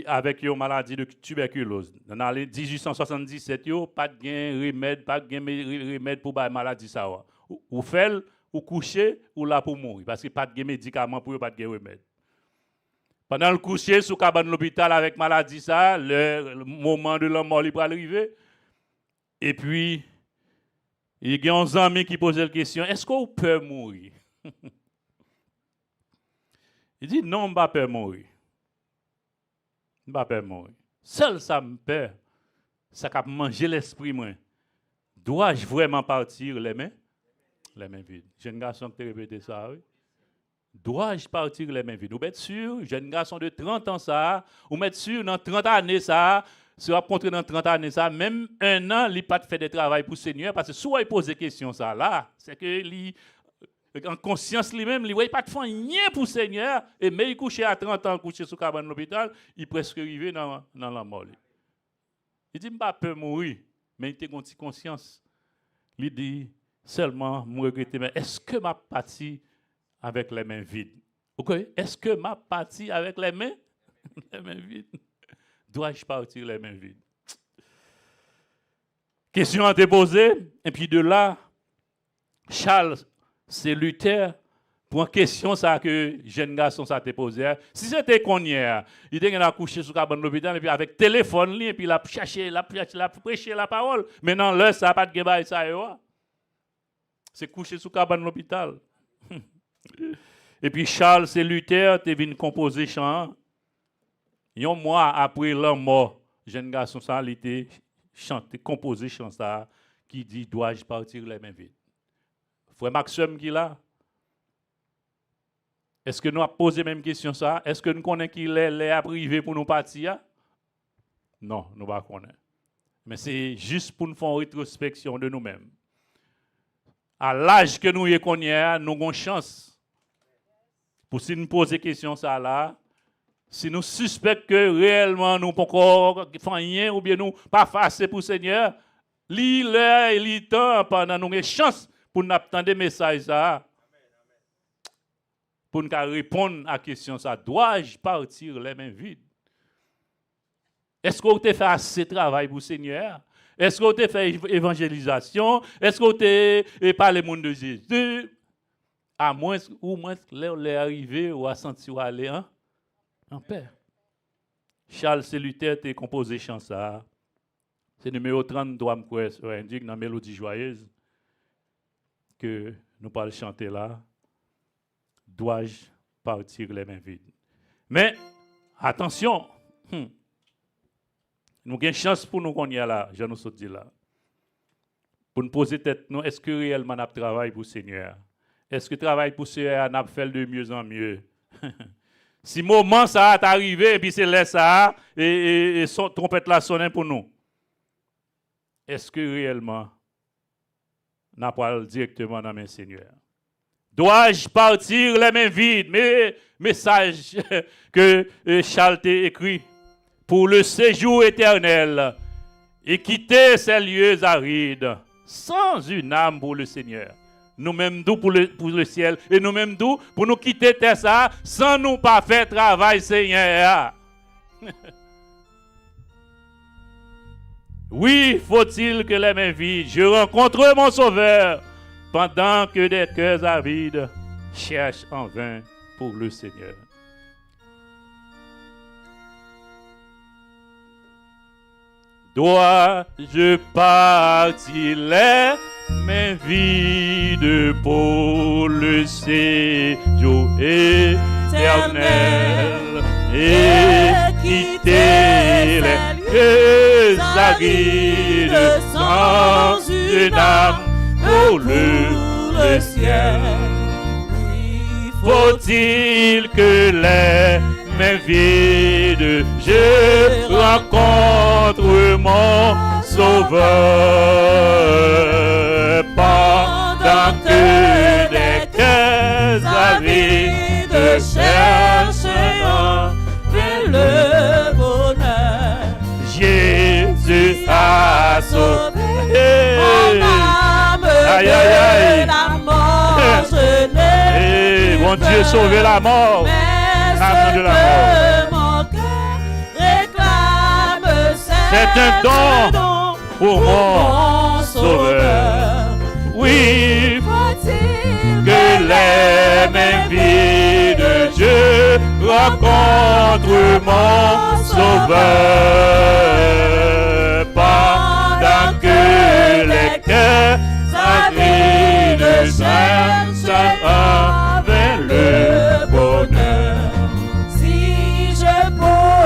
avec une maladie de tuberculose. Dans l'année 1877, il n'y a pas de remède pour la maladie. Ça. Ou fait, ou couché, ou là pour mourir. Parce qu'il n'y a pas de médicaments pour pas de remède. Pendant le coucher sous cabane de l'hôpital avec maladie, ça, le moment de la mort, il va arriver. Et puis, il y a un ami qui pose la question, est-ce qu'on peut mourir? Il dit, non, je ne peux pas mourir. Je ne peux pas mourir. Seul ça me peur, ça va manger l'esprit. Dois-je vraiment partir les mains vides? Jeune garçon qui a répété ça, oui. Dois-je partir les mains vides? Vous êtes sûr, jeune garçon de 30 ans, ça, vous êtes sûr, dans 30 années, ça, si vous rencontrez dans 30 années, ça, même un an, il n'a pas fait de travail pour le Seigneur, parce que soit il pose des questions, ça, là, c'est que en conscience lui-même, il ne pas de faire rien pour le Seigneur, et mais il couche à 30 ans, couché sous cabane de l'hôpital, il est presque arrivé dans la mort. Il dit, je ne peux pas mourir, mais il a une conscience. Il dit, seulement, je regrette, mais est-ce que ma partie avec les mains vides? Okay? Est-ce que ma partie avec les mains vides? Dois-je partir les mains vides? Question à te poser, et puis de là, Charles, c'est Luther Pour une question ça que jeune garçon ça te posé, si c'était qu'on hier, il était couché sur cabane de l'hôpital et puis avec téléphone et puis il a cherché, il a prêché la parole. Maintenant là ça pas de débat ça c'est couché sur cabane de l'hôpital. Et puis Charles c'est Luther t'es venu composer chant. Un mois après la mort, jeune garçon ça il était chanté composé chant ça qui dit dois-je partir les mains vides. Frère Maxime qui là. Est-ce que nous avons posé la même question ça? Est-ce que nous connaissons qu'il est privé pour nous partir? Non, nous ne connaissons pas. Mais c'est juste pour nous faire une rétrospection de nous-mêmes. À l'âge que nous connaissons, nous avons une chance. Pour si nous posons question ça là, si nous suspectons que réellement nous ne pouvons pas faire rien ou bien nous pas faire pour le Seigneur, il temps pendant nous avons une chance pour nous attendre des messages ça. Pour nous répondre à la question, ça dois-je partir les mains vides? Est-ce que vous avez fait assez de travail pour le Seigneur? Est-ce que vous avez fait évangélisation? Est-ce que vous avez parlé au monde de Jésus? À moins ou moins vous est arrivé ou à sentir aller en paix. Charles Luther a composé chant ça. C'est numéro 33, je indique dans la mélodie joyeuse que nous parlons chanter là. Dois-je partir les mains vides? Mais, attention, nous avons une chance pour nous qu'on y a là, je nous dit là. Pour nous poser tête, nous, est-ce que réellement nous travaillons pour le Seigneur? Est-ce que travail pour le Seigneur, nous fait de mieux en mieux? Si le moment ça est arrivé, et puis c'est là ça, et son trompette là sonne pour nous. Est-ce que réellement, nous parlons directement dans le Seigneur? Dois-je partir les mains vides? Mais message que Charles t'a écrit pour le séjour éternel et quitter ces lieux arides sans une âme pour le Seigneur. Nous-mêmes d'où pour le ciel et nous-mêmes d'où pour nous quitter terre ça sans nous pas faire travail Seigneur. Oui, faut-il que les mains vides, je rencontre mon Sauveur. Pendant que des cœurs avides cherchent en vain pour le Seigneur. Dois-je partir les mains vides pour le séjour éternel et quitter les lieux arides sans une âme pour le ciel? Faut-il que les mains vides je rencontre mon Sauveur pendant que des cœurs avides cherchent vers le bonheur? Jésus a sauvé Aïe, aïe, aïe. La mort, je n'ai bon Dieu, sauver la mort. Mais de la mort. Mon cœur réclame, c'est un don pour mon Sauveur. Oui, faut-il que les mains vides je rencontre mon Sauveur. Pendant que les cœurs avides cherchent vers le bonheur. Si je peux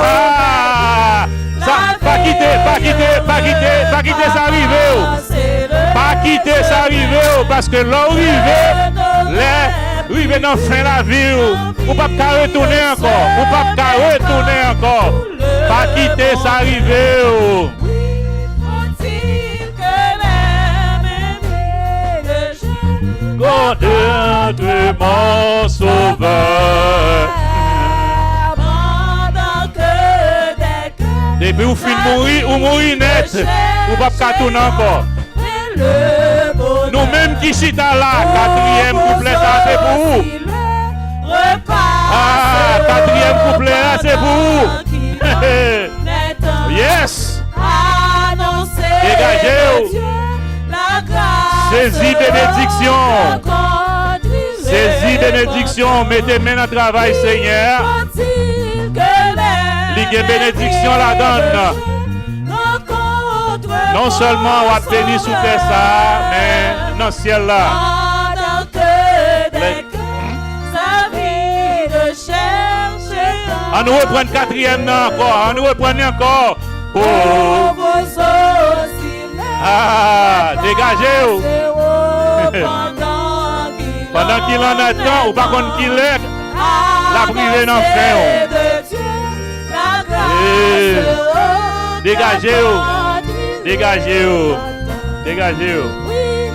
pas quitter ça arriver. Pas quitter ça arriver parce que l'arrivée, l'arrivée dans fin la vie, ou pas qu'à retourner encore, ou pas qu'à retourner encore. Pas quitter ça arriver. Contre mon Sauveur. Depuis vous finissez de mourir, ou mourir net, ou pas qu'à tourner encore. Nous-mêmes qui sommes là, quatrième couplet, ça c'est pour vous. Quatrième couplet, là c'est pour vous. Yes. Dégagez-vous. Saisis bénédiction. Saisis bénédiction. bénédiction, mettez main dans le travail, Seigneur. Ligue bénédiction la donne. Non seulement on va bénir sous terre ça, mais dans le ciel là. On nous reprend le quatrième encore, on nous reprend encore. Oh. Ah, dégagez-vous. Pendant qu'il en attend, ou par contre qu'il est, la privée n'en fait. Dégagez-vous. Dégagez-vous. Dégagez-vous.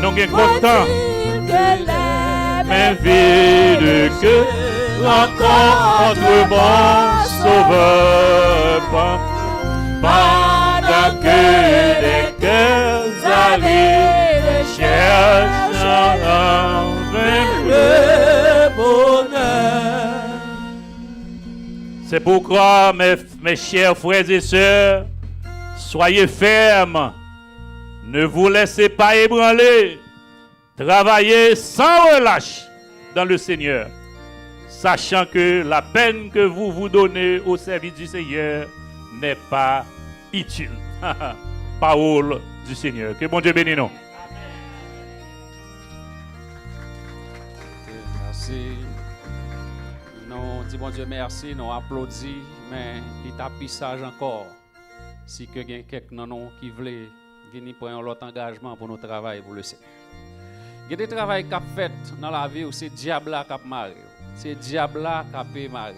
Nous sommes contents. Mais vide que rencontre mon sauveur. Pendant que les cœurs avides cherchent le bonheur. C'est pourquoi, mes chers frères et sœurs, soyez fermes. Ne vous laissez pas ébranler. Travaillez sans relâche dans le Seigneur, sachant que la peine que vous vous donnez au service du Seigneur n'est pas utile. Parole du Seigneur. Que bon Dieu bénisse nous. Merci. Nous disons bon Dieu merci, nous applaudissons, mais il t'a pis sage encore. Si que y a quelqu'un qui veut venir prendre un autre engagement pour nous travailler pour le Seigneur. Il y a des travail qui fait dans la vie où c'est diable qui a marre. C'est diable qui a payé marre.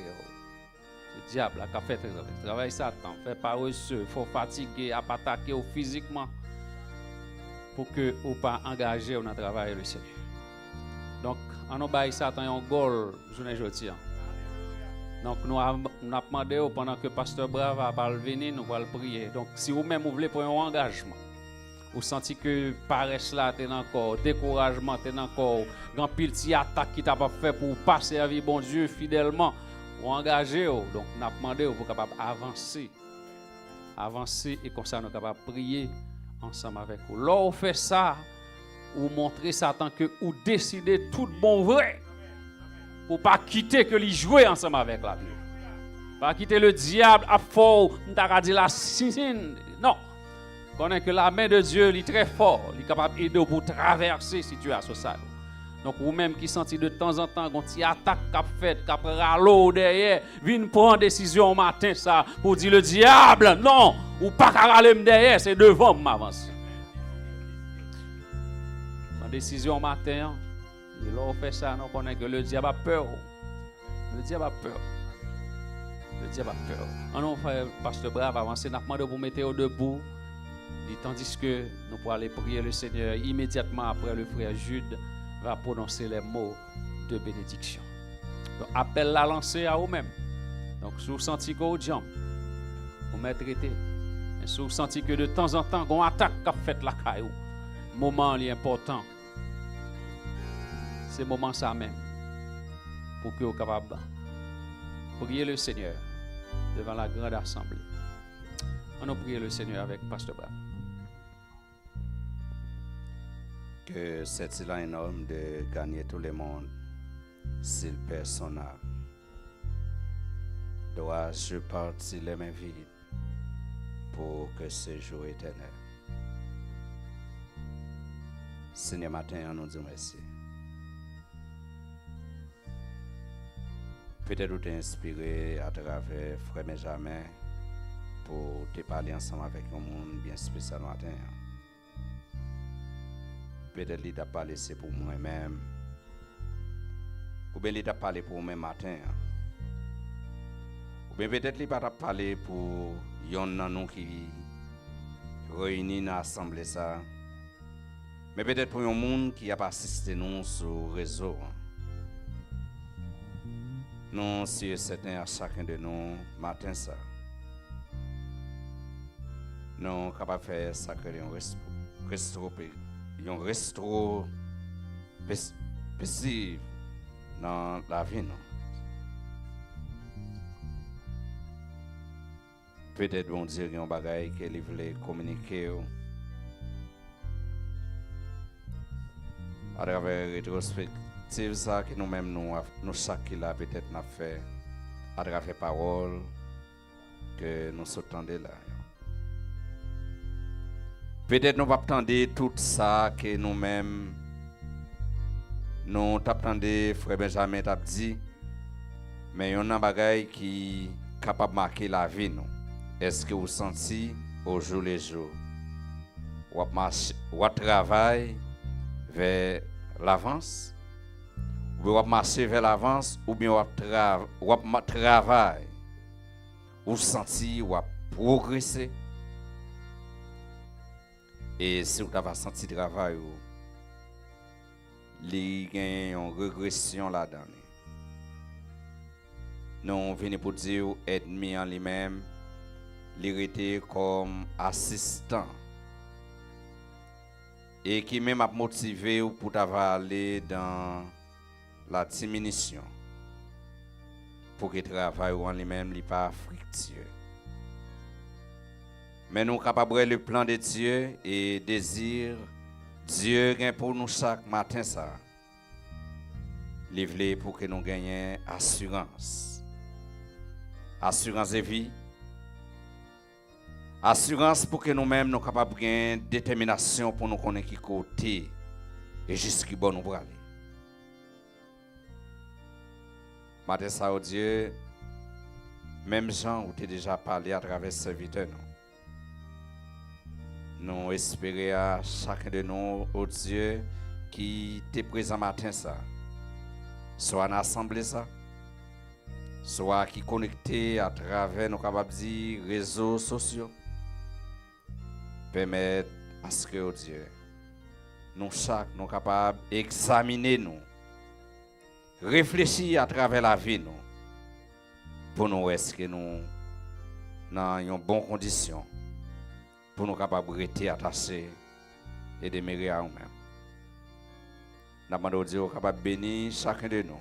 C'est diable qui a fait le travail Satan, fait paresseux, faut fatiguer, à attaquer physiquement pour que ou pas engager dans le travail le Seigneur. Donc on a bail Satan un goal journée aujourd'hui. Donc nous avons demandé pendant que pasteur Brave va venir, nous allons prier. Donc si vous-même vous voulez prendre un engagement, vous sentez que paresse là t'es encore, découragement t'es encore, grand pile petit attaque qui t'a pas fait pour pas servir bon Dieu fidèlement, ou engager. Donc nous avons demandé pour capable avancer et comme ça nous capable prier ensemble avec vous. Là on fait ça, ou montrer Satan que ou décider tout bon vrai. Pour pas quitter que lui jouer ensemble avec la vie. Pas quitter le diable à fort, on dit la sine. Non. Connaît que la main de Dieu est très fort, il est capable d'aider pour traverser la situation ça. Donc vous-même qui sentez de temps en temps quand il attaque qu'a fait, qu'a râlo derrière, vient prendre décision au matin ça pour dire le diable non, ou pas râler derrière, c'est devant m'avance. La décision au matin. Et là, on fait ça, on connaît que le diable a peur. Le diable a peur. Le diable a peur. On fait pasteur Brave avancer, nous demandons pour mettre au debout. Et tandis que nous pourrons aller prier le Seigneur immédiatement après le frère Jude va prononcer les mots de bénédiction. Donc, appel la lancer à vous-même. Donc, si vous sentez que vous êtes vous mettez traité. Et si vous sentez que de temps en temps, on attaque qu'a fait la caillou, moment important. C'est le moment ça même pour que vous soyez capable de prier le Seigneur devant la grande assemblée. On a prié le Seigneur avec Pasteur Brave. Que c'est énorme de gagner tout le monde s'il perd son âme. Dois-je partir les mains vides pour que ce jour éternel. Seigneur, matin, on nous dit merci. Peut-être t'es inspiré à travers Frère Benjamin pour te parler ensemble avec un monde bien spécial matin. Peut-être qu'il t'a parlé c'est pour moi-même. Ou bien il t'a parlé pour moi matin. Ou bien peut-être qu'il t'a parlé pour yon nan qui réunis dans l'assemblée ça. Mais peut-être pour un monde qui a pas assisté nous sur le réseau. Nous, si c'est à chacun de nous, matin ça, nous sommes capables de faire sacré un resto paisible dans la vie. Peut-être bon Dieu qu'il y a un bagage qu'il voulait communiquer à travers la rétrospective perspective ça que nous-mêmes nous chaque qui là peut-être n'a fait à travers parole que nous s'entendons là. Peut-être nous pas attendre tout ça que nous-mêmes nous t'attendons frère Benjamin t'a dit mais il y a un bagage qui capable de marquer la vie nous. Est-ce que vous sentez au jour le jour ou travail vers l'avance ou marcher vers l'avance ou bien ou travail ou senti ou progresser et si vous avez senti travail ou il y a une régression là-dedans. Nous venons pour dire ennemi en lui-même l'irrité comme assistant et qui même a motivé pour aller dans la diminution pour que le travail en lui-même n'est pas fructueux. Mais nous sommes capables de le plan de Dieu et désir Dieu gagne pour nous chaque matin ça. Livrer pour que nous gagnions assurance. Assurance de vie. Assurance pour que nous-mêmes nous capables de gagner détermination pour nous connaître qui côté et jusqu'à bon nous pour aller. Matin ça, oh Dieu, même Jean, où tu as déjà parlé à travers ce serviteur, nous espérons à chacun de nous, oh Dieu, qui t'est présent matin ça, soit en assemblée ça, soit qui connecté à travers nos capables dire réseaux sociaux, permettre à ce que, oh Dieu, nous chaque nous capables d'examiner nous. Réfléchir à travers la vie nous pour nous est-ce que nous dans une bonne condition pour nous capables de rester attachés et demeurer à nous-mêmes. Nous demandons Dieu capable de bénir chacun de nous.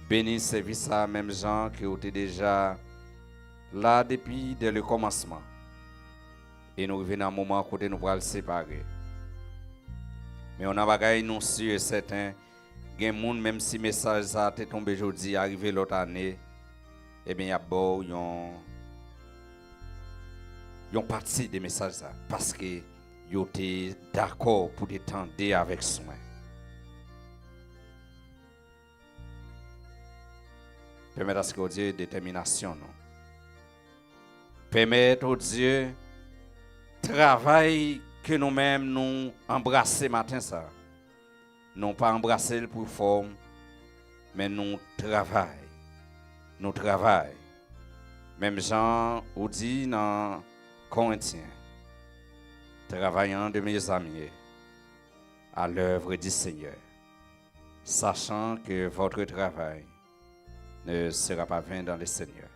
Bénir service à même gens qui ont été déjà là depuis le commencement. Et nous revenons à un moment où nous pourrons le séparer. Mais on a bagaille nous sûr et certain. Il y a des gens, même si le message a été tombé aujourd'hui, arrivé l'autre année, eh bien, il y a une partie des messages parce que ils étaient d'accord pour t'étendre avec soin. Permettez à ce que Dieu détermination. Permettez au Dieu travail que nous-mêmes nous embrasser matin ça. Non pas embrasser pour forme, mais nous travaillons. Nous travaillons. Même Jean ou dit dans Corinthiens, travaillant de mes amis à l'œuvre du Seigneur, sachant que votre travail ne sera pas vain dans le Seigneur.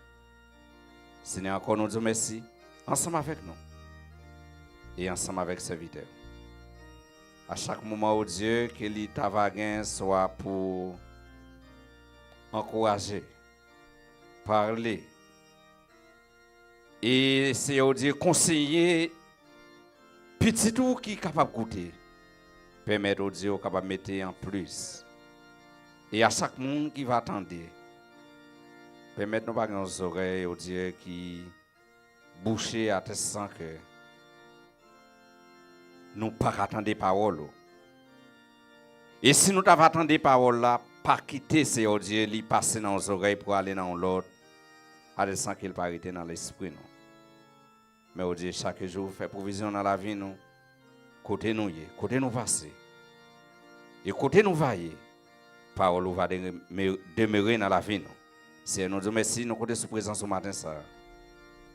Seigneur, encore nous disons merci, ensemble avec nous et ensemble avec serviteurs. À chaque moment où Dieu, que l'itavaguin soit pour encourager, parler, et c'est au Dieu conseiller petit tout qui est capable de goûter, permettre au Dieu capable de mettre en plus. Et à chaque monde qui va attendre, permettre nos pas nos oreilles au Dieu qui boucher à tes sans que nous pas attendre des paroles. Et si nous t'avons attendu des paroles là, pas quitter ces Dieu, li passer dans nos oreilles pour aller dans l'autre, à sans qu'il pas arrêter dans l'esprit nous. Mais au Dieu chaque jour fait provision dans la vie nous, côté nous passer. Et côté nous vailler, parole va demeurer dans la vie nous. Si nous disons merci, nous côté sous présence ce matin ça.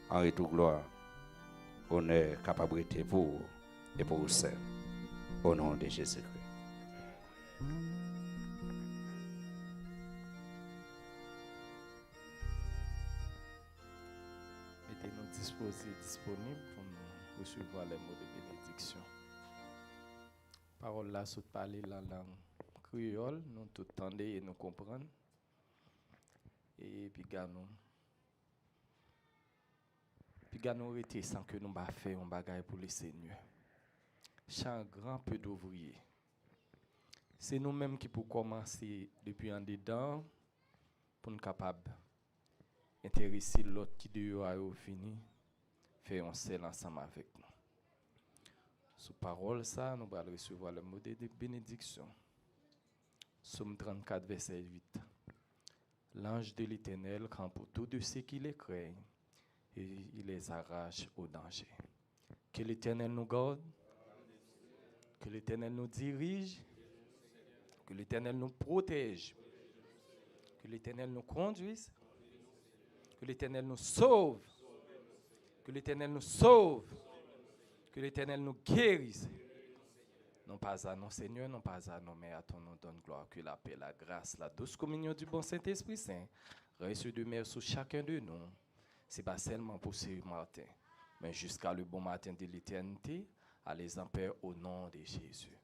En retour gloire, honneur, capacité pour vous et pour vous seul. Au nom de Jésus-Christ. Mettez-nous disponibles pour nous recevoir les mots de bénédiction. Parole là, sous parler la langue créole, nous tout entendre et nous comprendre. Et puis nous arrêter sans que nous ne fassions un bagage pour le Seigneur. Chaque grand peu d'ouvriers. C'est nous-mêmes qui pouvons commencer depuis en dedans pour nous capables d'intéresser l'autre qui dehors a fini, faire un seul ensemble avec nous. Sous parole ça, nous allons recevoir le mot de bénédiction. Somme 34, verset 8. L'ange de l'Éternel campe pour tous de ceux qui les craignent et il les arrache au danger. Que l'Éternel nous garde, que l'Éternel nous dirige, que l'Éternel nous protège, que l'Éternel nous conduise, que l'Éternel nous sauve, que l'Éternel nous sauve, que l'Éternel nous guérisse. Non pas à nos Seigneur, non pas à nos mères, à ton nom donne gloire, que la paix, la grâce, la douce communion du bon Saint-Esprit Saint reste demeure sur chacun de nous. Ce n'est pas seulement pour ce matin, mais jusqu'à le bon matin de l'éternité, allez en paix au nom de Jésus.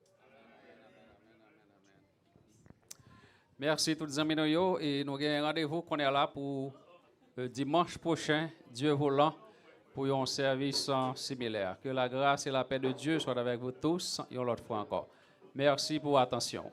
Merci tous les amis et nous avons rendez-vous qu'on est là pour dimanche prochain, Dieu voulant, pour un service similaire. Que la grâce et la paix de Dieu soient avec vous tous, et une autre fois encore. Merci pour votre attention.